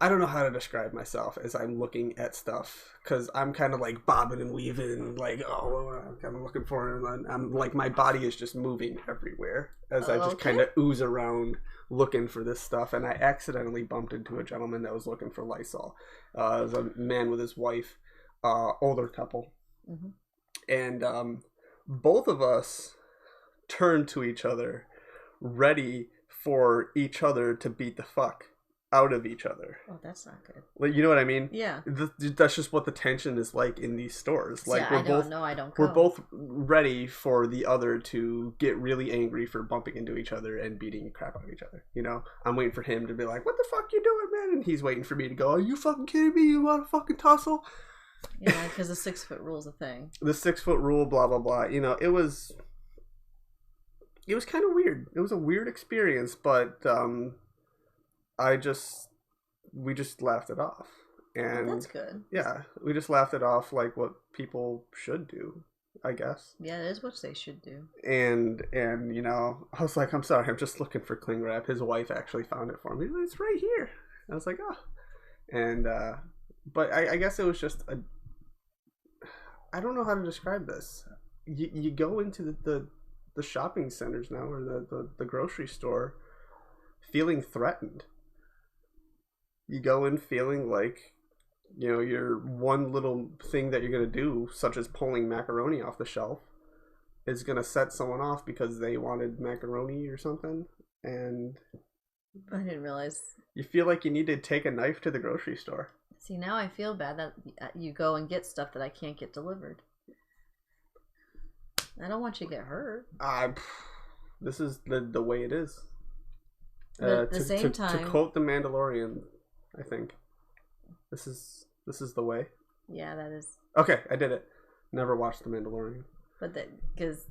I don't know how to describe myself as I'm looking at stuff because I'm kind of like bobbing and weaving, like, I'm looking for it. And I'm like, my body is just moving everywhere as I just kind of ooze around looking for this stuff. And I accidentally bumped into a gentleman that was looking for Lysol. It was a man with his wife, older couple. Mm-hmm. And both of us turned to each other, ready for each other to beat the fuck out of each other. Oh, that's not good. Like, you know what I mean? Yeah. That's just what the tension is like in these stores. Like, I don't go. We're both ready for the other to get really angry for bumping into each other and beating the crap out of each other. You know? I'm waiting for him to be like, what the fuck you doing, man? And he's waiting for me to go, are you fucking kidding me? You want to fucking tussle? Yeah, because the 6 foot rule's a thing. The 6 foot rule, blah, blah, blah. You know, it was kind of weird. It was a weird experience, but we just laughed it off. And that's good. Yeah, we just laughed it off like what people should do, I guess. Yeah, it is what they should do. And I was like, I'm sorry, I'm just looking for cling wrap. His wife actually found it for me. It's right here. I was like, oh. And but I guess it was just I don't know how to describe this. You go into the shopping centers now or the grocery store feeling threatened. You go in feeling like, your one little thing that you're going to do, such as pulling macaroni off the shelf, is going to set someone off because they wanted macaroni or something. And I didn't realize. You feel like you need to take a knife to the grocery store. See, now I feel bad that you go and get stuff that I can't get delivered. I don't want you to get hurt. This is the way it is. But at the same time, to quote The Mandalorian, I think this is the way. Yeah, that is. Okay, I did it. Never watched The Mandalorian. But because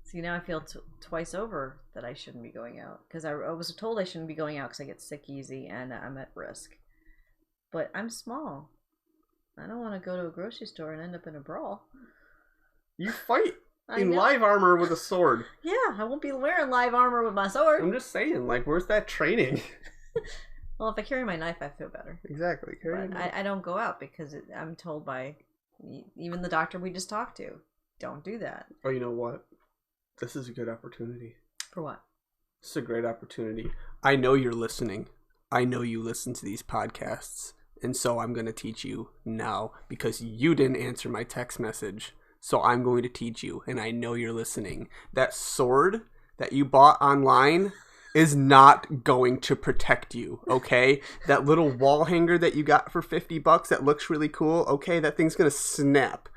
see, now I feel twice over that I shouldn't be going out because I was told I shouldn't be going out because I get sick easy and I'm at risk. But I'm small. I don't want to go to a grocery store and end up in a brawl. You fight in live armor with a sword. Yeah, I won't be wearing live armor with my sword. I'm just saying, like, where's that training? Well, if I carry my knife, I feel better. Exactly. I don't go out because I'm told by even the doctor we just talked to, don't do that. Oh, you know what? This is a good opportunity. For what? This is a great opportunity. I know you're listening. I know you listen to these podcasts. And so I'm going to teach you now because you didn't answer my text message. So I'm going to teach you, and I know you're listening. That sword that you bought online is not going to protect you, okay? That little wall hanger that you got for $50 that looks really cool, okay? That thing's going to snap,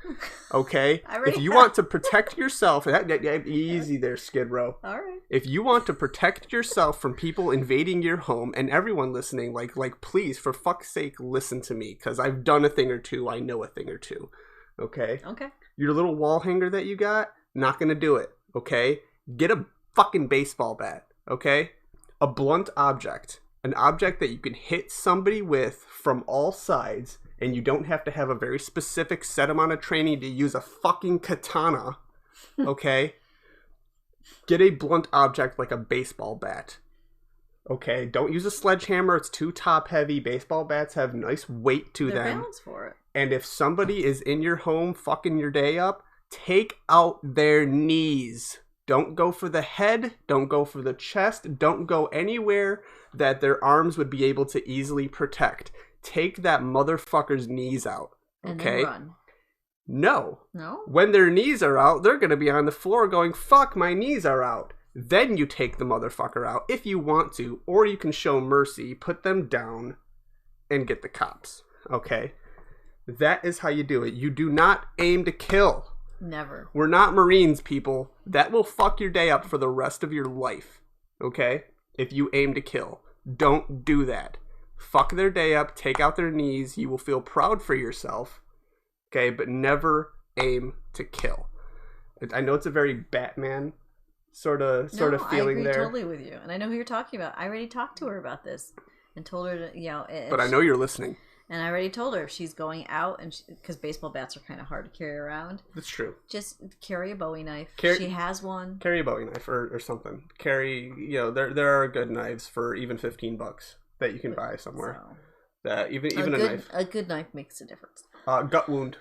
okay? If you want to protect yourself, easy there, Skid Row. All right. If you want to protect yourself from people invading your home, and everyone listening, like please, for fuck's sake, listen to me, because I've done a thing or two. I know a thing or two, okay? Okay. Your little wall hanger that you got, not going to do it, okay? Get a fucking baseball bat. Okay? A blunt object. An object that you can hit somebody with from all sides, and you don't have to have a very specific set amount of training to use a fucking katana. Okay? Get a blunt object like a baseball bat. Okay? Don't use a sledgehammer. It's too top heavy. Baseball bats have nice weight to them. They're balanced for it. And if somebody is in your home fucking your day up, take out their knees. Don't go for the head. Don't go for the chest. Don't go anywhere that their arms would be able to easily protect. Take that motherfucker's knees out. Okay? And then run. No. No? When their knees are out, they're going to be on the floor going, fuck, my knees are out. Then you take the motherfucker out if you want to. Or you can show mercy, put them down, and get the cops. Okay? That is how you do it. You do not aim to kill. Never. We're not Marines, people. That will fuck your day up for the rest of your life. Okay? If you aim to kill. Don't do that. Fuck their day up. Take out their knees. You will feel proud for yourself. Okay? But never aim to kill. I know it's a very Batman sort of feeling there. I agree totally with you. And I know who you're talking about. I already talked to her about this. And told her to, But I know you're listening. And I already told her if she's going out, and because baseball bats are kind of hard to carry around. That's true. Just carry a Bowie knife. She has one. Carry a Bowie knife or something. Carry, there are good knives for even $15 that you can buy somewhere. So, that even a knife. A good knife makes a difference. Gut wound.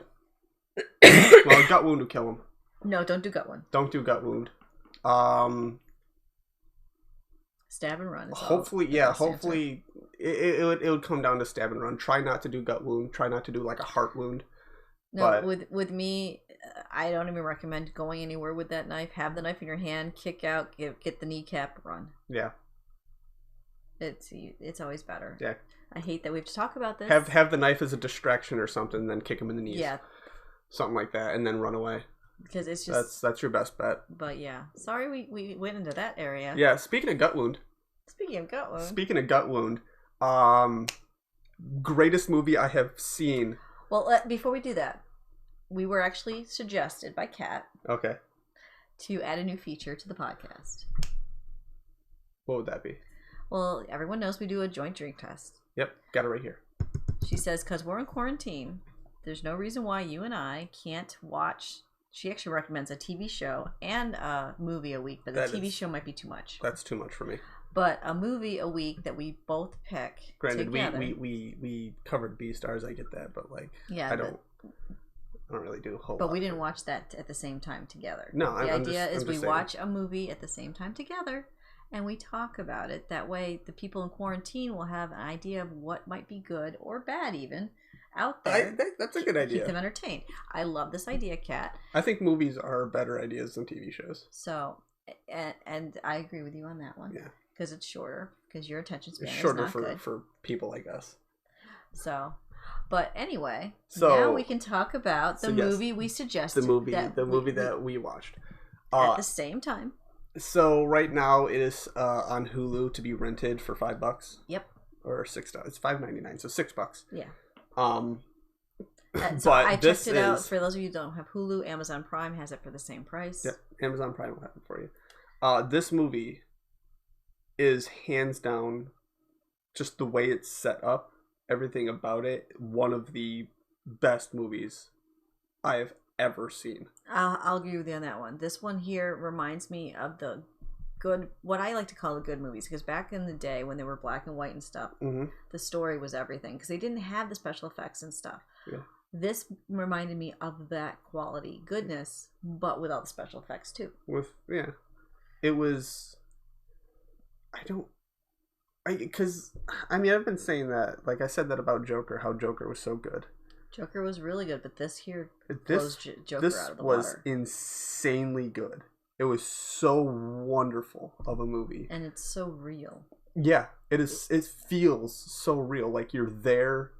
Well, gut wound will kill him. No, don't do gut wound. Don't do gut wound. Stab and run. Hopefully, hopefully it would come down to stab and run. Try not to do gut wound. Try not to do like a heart wound. No, but with me, I don't even recommend going anywhere with that knife. Have the knife in your hand, kick out, get the kneecap, run. Yeah. It's always better. Yeah. I hate that we have to talk about this. Have the knife as a distraction or something, then kick him in the knees. Yeah. Something like that, and then run away. Because it's just that's your best bet. But yeah, sorry we went into that area. Yeah, speaking of gut wound. Greatest movie I have seen. Well, before we do that, we were actually suggested by Kat. Okay. To add a new feature to the podcast. What would that be? Well, everyone knows we do a joint drink test. Yep, got it right here. She says, because we're in quarantine, there's no reason why you and I can't watch. She actually recommends a TV show and a movie a week, but the TV show might be too much. That's too much for me. But a movie a week that we both pick. Granted, together. we covered Beastars. I get that, but I don't really do a whole. But we didn't watch that at the same time together. No, the idea is we watch a movie at the same time together, and we talk about it. That way, the people in quarantine will have an idea of what might be good or bad, even out there. That's a good idea. Keep them entertained. I love this idea, Kat. I think movies are better ideas than TV shows. So, and I agree with you on that one. Yeah. Because it's shorter. Because your attention span is shorter not good. for people like us. So, but anyway, now we can talk about the movie we suggested. The movie that we watched at the same time. So right now it is on Hulu to be rented for $5. Yep. Or $6. It's $5.99, so $6. Yeah. So but I checked it out. For those of you who don't have Hulu, Amazon Prime has it for the same price. Yep. Amazon Prime will have it for you. This movie is hands down, just the way it's set up, everything about it, one of the best movies I have ever seen. I'll agree with you on that one. This one here reminds me of the good, what I like to call the good movies, because back in the day when they were black and white and stuff, the story was everything, because they didn't have the special effects and stuff. Yeah. This reminded me of that quality, goodness, but with all the special effects too. It was, Because I mean, I've been saying that, like I said that about Joker, how Joker was so good. Joker was really good, but this here blows Joker out of the water. This was insanely good. It was so wonderful of a movie, and it's so real. Yeah, it is. It feels so real, like you're there,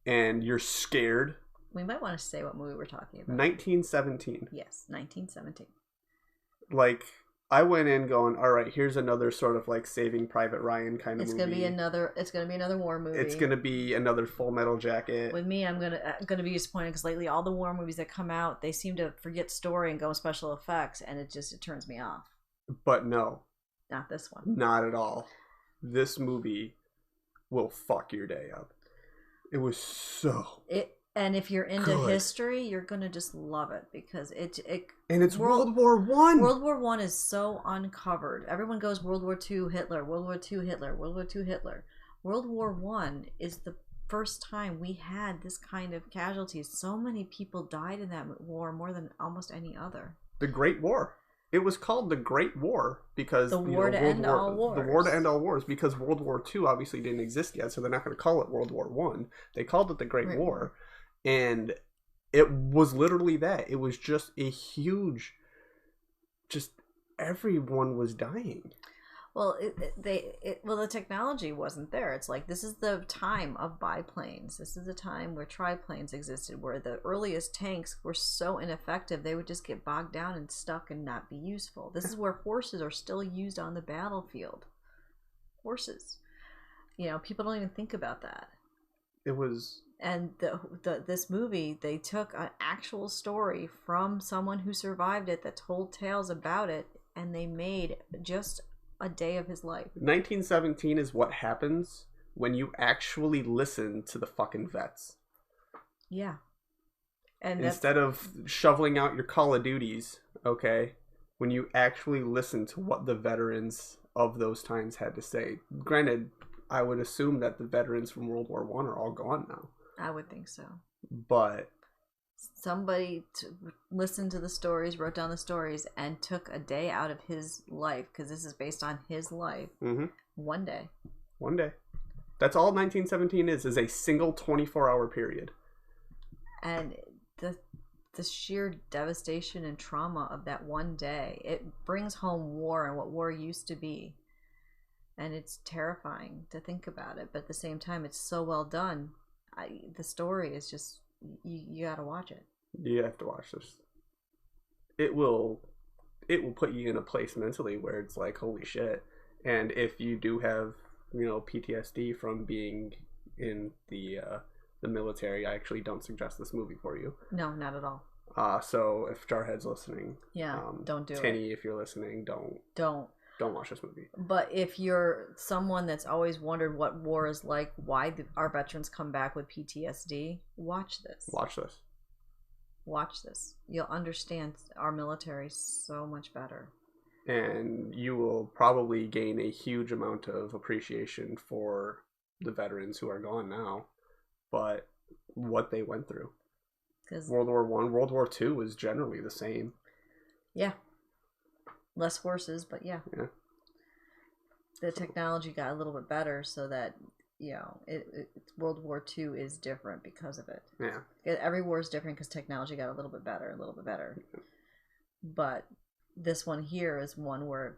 and you're scared. We might want to say what movie we're talking about. 1917. Yes, 1917. Like, I went in going, all right, here's another sort of like Saving Private Ryan kind of movie. It's gonna be another war movie. It's gonna be another Full Metal Jacket. With me, I'm gonna be disappointed because lately all the war movies that come out, they seem to forget story and go special effects, and it turns me off. But no, not this one. Not at all. This movie will fuck your day up. It was so. And if you're into history, you're gonna just love it because and it's World War One. World War One is so uncovered. Everyone goes World War II, Hitler, World War II, Hitler, World War II, Hitler. World War One is the first time we had this kind of casualties. So many people died in that war, more than almost any other. The Great War. It was called the Great War because the war to end all wars. The war to end all wars, because World War II obviously didn't exist yet, so they're not going to call it World War One. They called it the Great War. And it was literally that. It was just a huge, just everyone was dying. Well, the technology wasn't there. It's like, this is the time of biplanes. This is the time where triplanes existed, where the earliest tanks were so ineffective they would just get bogged down and stuck and not be useful. This is where horses are still used on the battlefield. Horses. People don't even think about that. It was... And this movie, they took an actual story from someone who survived it that told tales about it, and they made just a day of his life. 1917 is what happens when you actually listen to the fucking vets. Yeah. And instead of shoveling out your Call of Duties, okay, when you actually listen to what the veterans of those times had to say. Granted, I would assume that the veterans from World War I are all gone now. I would think so. But somebody listened to the stories, wrote down the stories, and took a day out of his life, because this is based on his life. Mm-hmm. One day. That's all 1917 is a single 24-hour period. And the sheer devastation and trauma of that one day, it brings home war and what war used to be. And it's terrifying to think about it, but at the same time, it's so well done. The story is just, you gotta watch it. You have to watch this. It will put you in a place mentally where it's like, holy shit. And if you do have, PTSD from being in the military, I actually don't suggest this movie for you. No, not at all. So if Jarhead's listening, don't do Tinny, if you're listening, don't watch this movie. But if you're someone that's always wondered what war is like, why our veterans come back with PTSD, watch this. Watch this. You'll understand our military so much better. And you will probably gain a huge amount of appreciation for the veterans who are gone now, but what they went through. World War I, World War II was generally the same. Yeah. Less horses, but yeah. The technology got a little bit better, so that World War II is different because of it. Yeah. Every war is different because technology got a little bit better. But this one here is one where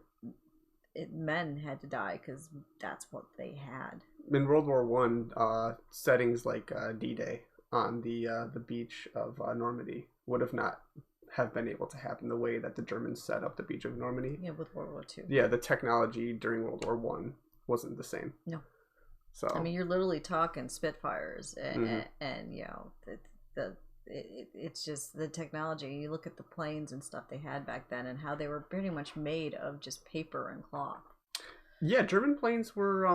men had to die because that's what they had. In World War I, settings like D-Day on the beach of Normandy would not have been able to happen the way that the Germans set up the beach of Normandy. Yeah, with World War II. Yeah, the technology during World War I wasn't the same. No. So I mean, you're literally talking Spitfires, and it's just the technology. You look at the planes and stuff they had back then, and how they were pretty much made of just paper and cloth. Yeah, German planes were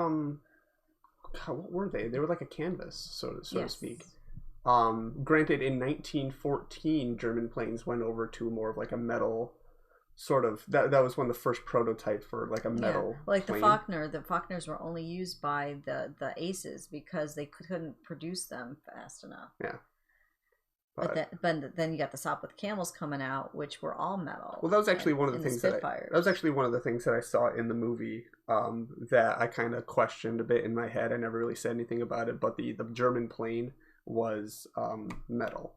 what were they? They were like a canvas, so to speak. Granted, in 1914, German planes went over to more of like a metal sort of. That was one of the first prototypes for like a metal. Like plane. The Faulkners were only used by the Aces because they couldn't produce them fast enough. Yeah. But then you got the sop with camels coming out, which were all metal. Well, that was actually one of the things that was actually one of the things that I saw in the movie that I kind of questioned a bit in my head. I never really said anything about it, but the German plane was metal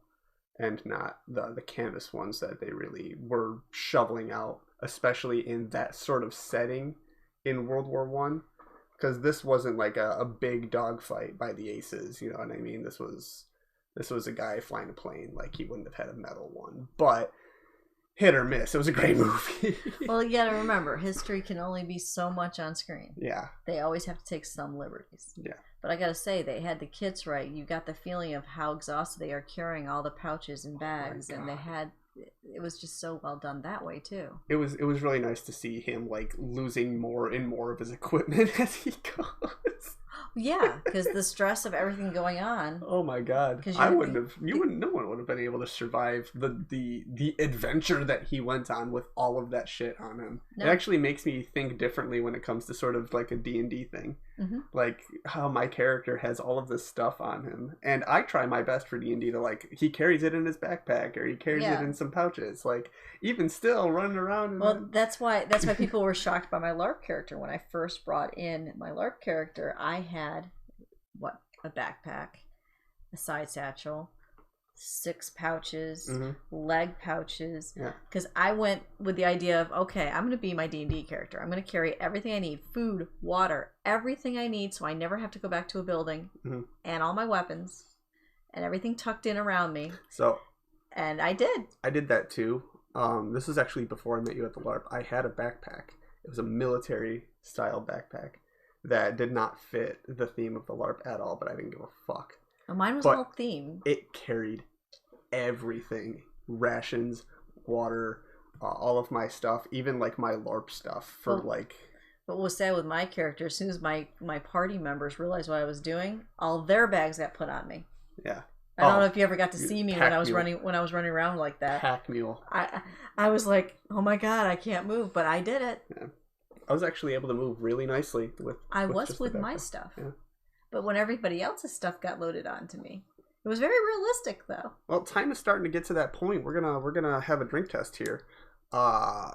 and not the canvas ones that they really were shoveling out, especially in that sort of setting in World War One. Because this wasn't like a big dogfight by the aces, you know what I mean? This was a guy flying a plane. Like, he wouldn't have had a metal one. But hit or miss. It was a great movie. Well, you gotta remember, history can only be so much on screen. Yeah. They always have to take some liberties. Yeah. But I gotta say, they had the kits right. You got the feeling of how exhausted they are carrying all the pouches and bags. And it was just so well done that way, too. It was really nice to see him, like, losing more and more of his equipment as he goes. Yeah, because the stress of everything going on. Oh my God! No one would have been able to survive the adventure that he went on with all of that shit on him. No. It actually makes me think differently when it comes to sort of like a D&D thing, like how my character has all of this stuff on him, and I try my best for D&D to, like, he carries it in his backpack or he carries it in some pouches, like, even still running around. Well, that's why people were shocked by my LARP character. When I first brought in my LARP character, I had a backpack, a side satchel, 6 pouches, leg pouches, because I went with the idea of, okay, I'm going to be my D&D character. I'm going to carry everything I need, food, water, everything I need, so I never have to go back to a building, and all my weapons and everything tucked in around me. And I did that too. This was actually before I met you at the LARP. I had a backpack. It was a military style backpack that did not fit the theme of the LARP at all, but I didn't give a fuck. Well, mine was all theme. It carried everything. Rations, water, all of my stuff, even like my LARP stuff for like... But what was sad with my character, as soon as my party members realized what I was doing, all their bags got put on me. Yeah. I don't know if you ever got to see me when I was running around like that. Pack mule. I was like, oh my God, I can't move, but I did it. Yeah. I was actually able to move really nicely with my stuff. Yeah. But when everybody else's stuff got loaded onto me, it was very realistic, though. Well, time is starting to get to that point. We're gonna have a drink test here.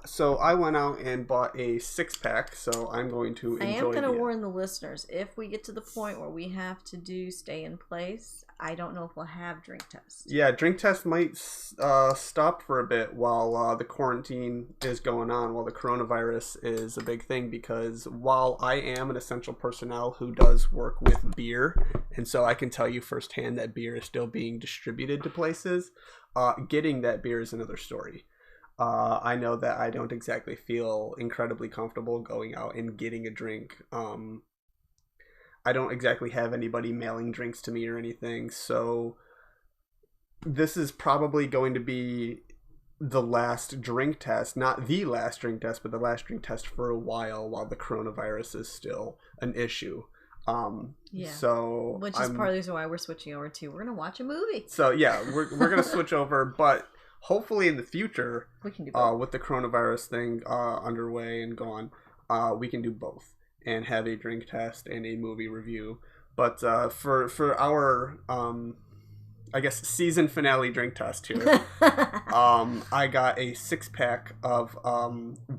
So I went out and bought a 6-pack. So I'm going to enjoy. I am going to warn the listeners: if we get to the point where we have to do stay in place, I don't know if we'll have drink tests. Yeah, drink test might stop for a bit while the quarantine is going on, while the coronavirus is a big thing. Because while I am an essential personnel who does work with beer, and so I can tell you firsthand that beer is still being distributed to places, getting that beer is another story. I know that I don't exactly feel incredibly comfortable going out and getting a drink. I don't exactly have anybody mailing drinks to me or anything, so this is probably going to be the last drink test, not the last drink test, but the last drink test for a while the coronavirus is still an issue. So which is part of the reason why we're switching over to we're gonna watch a movie. So yeah, we're gonna switch over, but hopefully in the future, we can do both. With the coronavirus thing underway and gone, we can do both and have a drink test and a movie review. But for our I guess season finale drink test here, I got a 6-pack of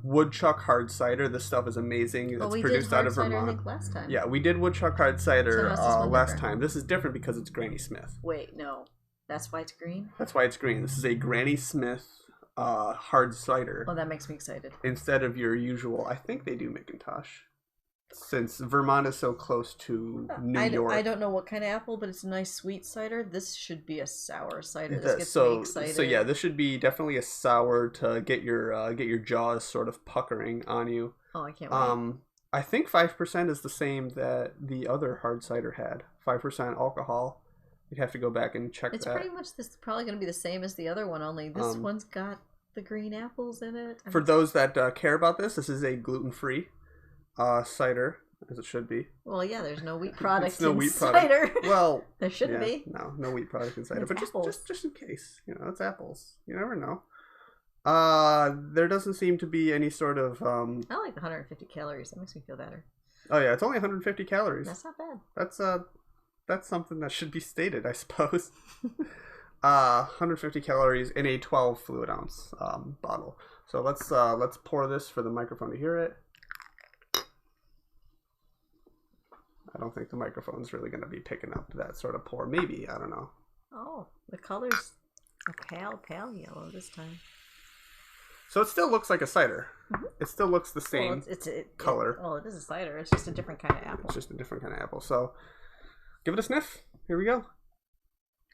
Woodchuck hard cider. This stuff is amazing. It's produced out of Vermont. I think last time. Yeah, we did Woodchuck hard cider last time. This is different because it's Granny Smith. Wait, no. That's why it's green? That's why it's green. This is a Granny Smith hard cider. Well, that makes me excited. Instead of your usual, I think they do McIntosh. Since Vermont is so close to New York. I don't know what kind of apple, but it's a nice sweet cider. This should be a sour cider. This gets me excited. So yeah, this should be definitely a sour to get your jaws sort of puckering on you. Oh, I can't wait. I think 5% is the same that the other hard cider had. 5% alcohol. You'd have to go back and check that. It's pretty much probably going to be the same as the other one, only this one's got the green apples in it. For those that care about this is a gluten-free cider, as it should be. Well, yeah, there's no wheat product in cider. Well, there shouldn't be. No wheat product in cider, but just in case, it's apples. You never know. There doesn't seem to be any sort of. I like 150 calories. That makes me feel better. Oh yeah, it's only 150 calories. That's not bad. That's something that should be stated, I suppose. 150 calories in a 12 fluid ounce bottle. So let's pour this for the microphone to hear it. I don't think the microphone's really going to be picking up that sort of pour. Maybe, I don't know. Oh, the color's a pale yellow this time. So it still looks like a cider. Mm-hmm. It still looks the same color. It is a cider. It's just a different kind of apple. It's just a different kind of apple. So give it a sniff. Here we go.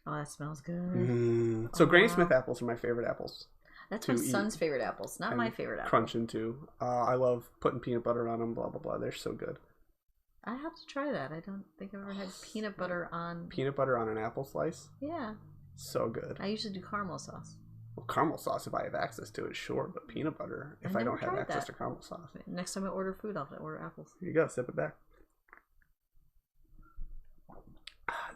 Oh, that smells good. So Granny Smith apples are my favorite apples. That's my son's favorite apples, not my favorite apple. Crunch into. I love putting peanut butter on them, blah, blah, blah. They're so good. I have to try that. I don't think I've ever had peanut butter on... Peanut butter on an apple slice? Yeah. So good. I usually do caramel sauce. Well, caramel sauce, if I have access to it, sure. But peanut butter, if I don't have access to caramel sauce. Next time I order food, I'll order apples. Here you go. Sip it back.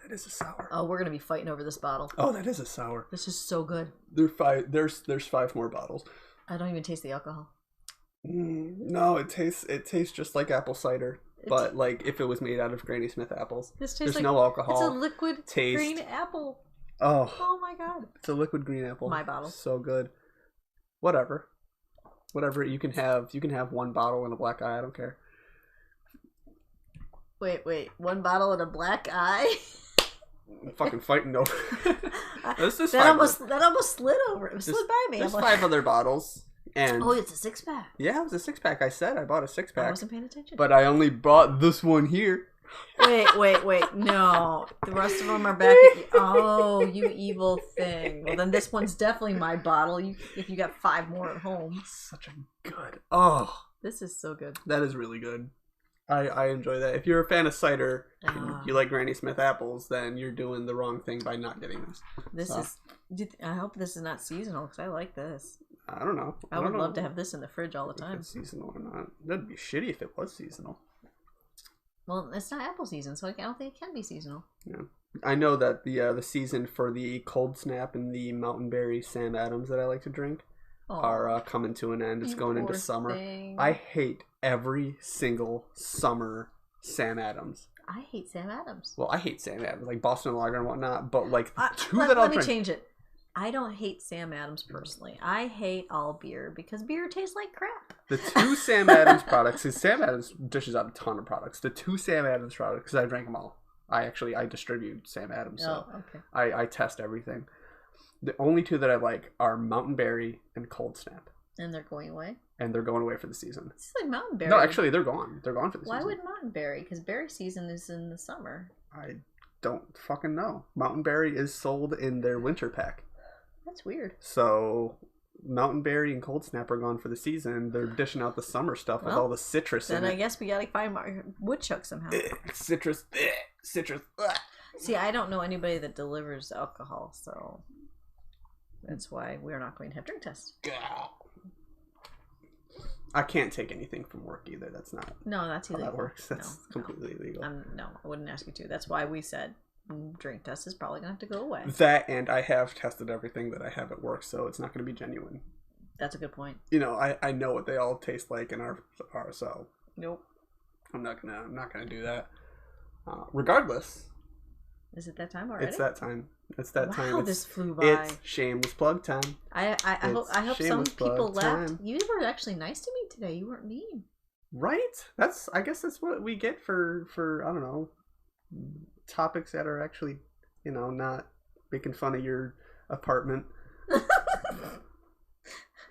That is a sour. Oh, we're gonna be fighting over this bottle. Oh, that is a sour. This is so good. There's 5 more bottles. I don't even taste the alcohol. No, it tastes just like apple cider, but like if it was made out of Granny Smith apples. There's no alcohol. It's a liquid green apple. Oh my god! It's a liquid green apple. My bottle. So good. Whatever. You can have one bottle and a black eye. I don't care. Wait. One bottle and a black eye. I'm fucking fighting over. That almost slid over. It slid by me. There's 5 other bottles. And it's a 6-pack. Yeah, it was a 6-pack. I said I bought a 6-pack. I wasn't paying attention. But I only bought this one here. Wait. No. The rest of them are back Oh, you evil thing. Well, then this one's definitely my bottle. If you got 5 more at home. Such a good. Oh. This is so good. That is really good. I enjoy that. If you're a fan of cider and you like Granny Smith apples, then you're doing the wrong thing by not getting this. I hope this is not seasonal because I like this. I don't know. I would love to have this in the fridge all the time. If it's seasonal or not. That'd be shitty if it was seasonal. Well, it's not apple season, so I don't think it can be seasonal. Yeah. I know that the season for the Cold Snap and the Mountain Berry Sam Adams that I like to drink are coming to an end. It's going into summer. I hate every single summer Sam Adams. I hate Sam Adams. Well, I hate Sam Adams, like Boston Lager and whatnot, but like let me change it. I don't hate Sam Adams personally. I hate all beer because beer tastes like crap. The 2 Sam Adams products, because Sam Adams dishes out a ton of products. The 2 Sam Adams products, because I drank them all. I distribute Sam Adams, so okay. I test everything. The only 2 that I like are Mountain Berry and Cold Snap. And they're going away? And they're going away for the season. It's like Mountain Berry. No, actually, they're gone. They're gone for the season. Why would Mountain Berry? Because berry season is in the summer. I don't fucking know. Mountain Berry is sold in their winter pack. That's weird. So Mountain Berry and Cold Snap are gone for the season. They're dishing out the summer stuff with all the citrus in it. Then I guess we gotta find woodchuck somehow. Citrus. See, I don't know anybody that delivers alcohol, so that's why we're not going to have drink tests. I can't take anything from work either. That's not that's illegal. How that works. That's completely illegal. No, I wouldn't ask you to. That's why we said drink test is probably gonna have to go away. That, and I have tested everything that I have at work, so it's not going to be genuine. That's a good point. You know, I know what they all taste like and are so. Nope. I'm not gonna do that. Regardless. Is it that time already? It's that time. Wow, this flew by. It's shameless plug time. I hope some people left. You were actually nice to me today. You weren't mean. Right? I guess that's what we get for I don't know, topics that are actually, not making fun of your apartment.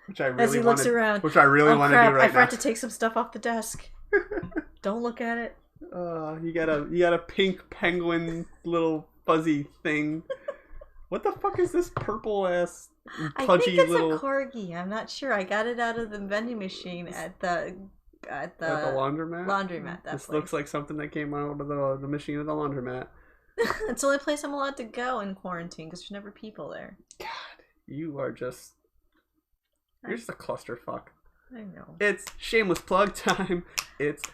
Which I really As he looks around. Which I really want to do right now. I forgot to take some stuff off the desk. Don't look at it. You got a pink penguin little fuzzy thing. What the fuck is this purple ass pudgy I think it's little a corgi. I'm not sure. I got it out of the vending machine at the laundromat. This place. Looks like something that came out of the machine at the laundromat. It's the only place I'm allowed to go in quarantine because there's never people there. God, you're just a clusterfuck. I know. It's shameless plug time.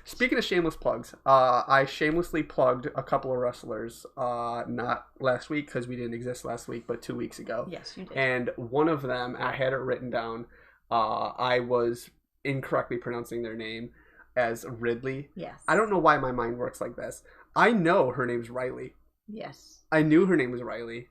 Speaking of shameless plugs, I shamelessly plugged a couple of wrestlers, not last week because we didn't exist last week, but 2 weeks ago. Yes, you did. And one of them, I had it written down. I was incorrectly pronouncing their name as Ridley. Yes. I don't know why my mind works like this. I know her name's Riley. Yes. I knew her name was Riley.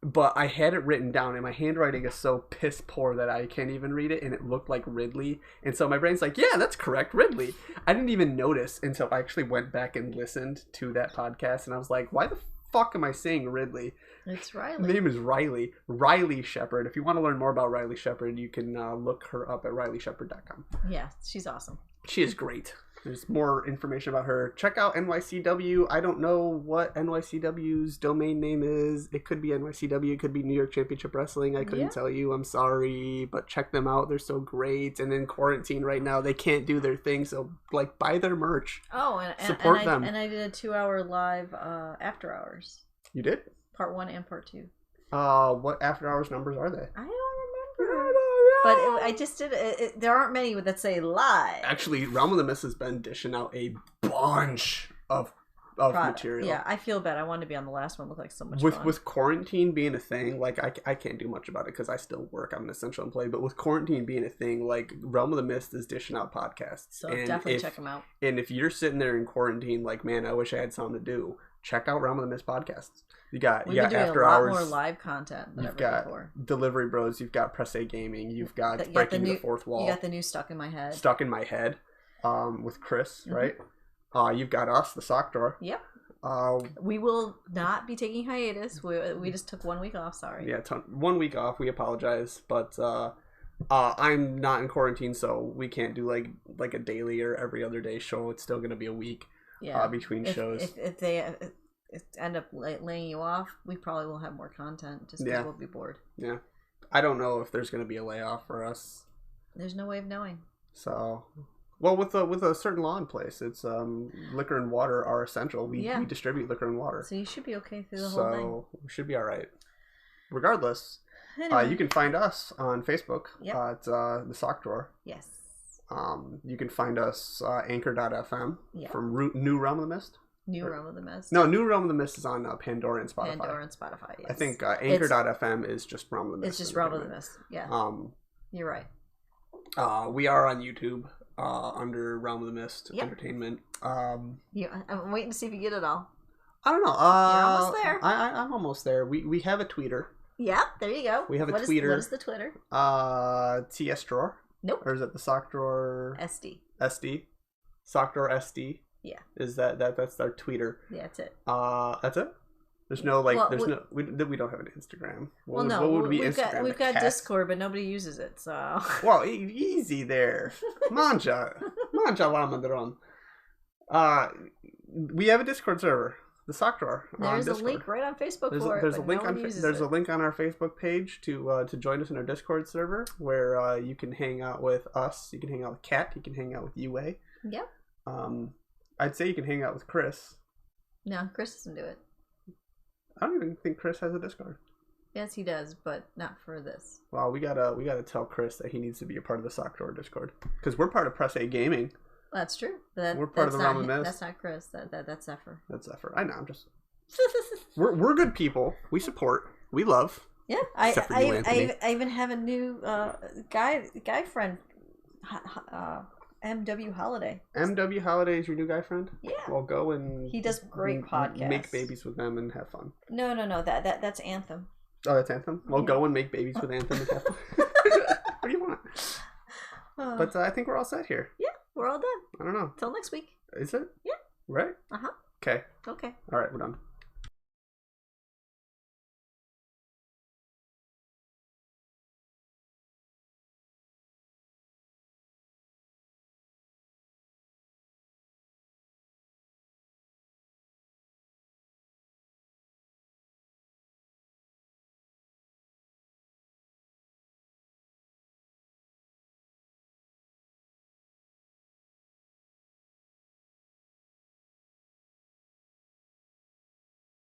but I had it written down, and my handwriting is so piss poor that I can't even read it, and it looked like Ridley. And so my brain's like, yeah, that's correct, Ridley. I didn't even notice until I actually went back and listened to that podcast, and I was like, why the fuck am I saying Ridley? It's Riley. Her name is Riley. Riley Shepard. If you want to learn more about Riley Shepard, you can look her up at RileyShepard.com. Yeah, she's awesome. She is great. There's more information about her. Check out NYCW. I don't know what NYCW's domain name is. It could be NYCW. It could be New York Championship Wrestling. I couldn't tell you. I'm sorry. But check them out. They're so great. And in quarantine right now, they can't do their thing. So, like, buy their merch. Oh, support them. And I did a 2-hour live after hours. You did? Part 1 and part 2. What after hours numbers are they? I don't remember. But I just did it. There aren't many that say live. Actually, Realm of the Mist has been dishing out a bunch of material. Yeah, I feel bad. I wanted to be on the last one. It looked like so much fun. With quarantine being a thing, like I can't do much about it because I still work. I'm an essential employee. But with quarantine being a thing, like Realm of the Mist is dishing out podcasts. So definitely check them out. And if you're sitting there in quarantine, like, man, I wish I had something to do. Check out Realm of the Mist podcasts. You got after hours, more live content than you've got before. Delivery Bros, you've got Press A Gaming, you've got Breaking the Fourth Wall. You got the new Stuck in My Head. Stuck in My Head, with Chris, right? You've got us, the Sock Drawer. Yep. We will not be taking hiatus. We just took 1 week off. Sorry. Yeah, 1 week off. We apologize, but I'm not in quarantine, so we can't do like a daily or every other day show. It's still gonna be a week. Yeah. Between shows. If they end up laying you off, we probably will have more content just because we'll be bored. Yeah. I don't know if there's going to be a layoff for us. There's no way of knowing. So, well, with a certain law in place, it's liquor and water are essential. We distribute liquor and water. So you should be okay through the whole thing. So we should be all right. Regardless, anyway. You can find us on Facebook at the Sock Drawer. Yes. You can find us anchor.fm from New Realm of the Mist. Realm of the Mist. No, New Realm of the Mist is on Pandora and Spotify. Yes. I think anchor.fm is just Realm of the Mist. It's just Realm of the Mist. Yeah. You're right. We are on YouTube under Realm of the Mist Entertainment. I'm waiting to see if you get it all. I don't know. You're almost there. I'm almost there. We have a tweeter. Yeah, there you go. We have a tweeter. What is the Twitter? TS Drawer. Nope. Or is it the Sock Drawer? SD. Sock Drawer SD. Yeah. Is that's our tweeter? Yeah, that's it. That's it. There's no we don't have an Instagram. What would be Instagram? We've got Discord, but nobody uses it. So. Well, easy there. Manja Lamadron. We have a Discord server. The Sock Drawer. There's a link right on Facebook for it. There's a link on our Facebook page to join us in our Discord server where you can hang out with us. You can hang out with Kat. You can hang out with UA. Yep. I'd say you can hang out with Chris. No, Chris doesn't do it. I don't even think Chris has a Discord. Yes, he does, but not for this. Well, we gotta tell Chris that he needs to be a part of the Sock Drawer Discord because we're part of Press A Gaming. That's true. We're part of the Realm of the Mist. That's not Chris. That's Zephyr. That's Zephyr. I know. I'm just. we're good people. We support. We love. Yeah, I even have a new guy friend. MW Holiday. MW Holiday is your new guy friend? Yeah. Well, go and... He does great podcasts. Make babies with them and have fun. No. That's Anthem. Oh, that's Anthem? Well, go and make babies with Anthem and have fun. What do you want? But I think we're all set here. Yeah, we're all done. I don't know. Till next week. Is it? Yeah. Right? Uh-huh. Okay. Okay. All right, we're done.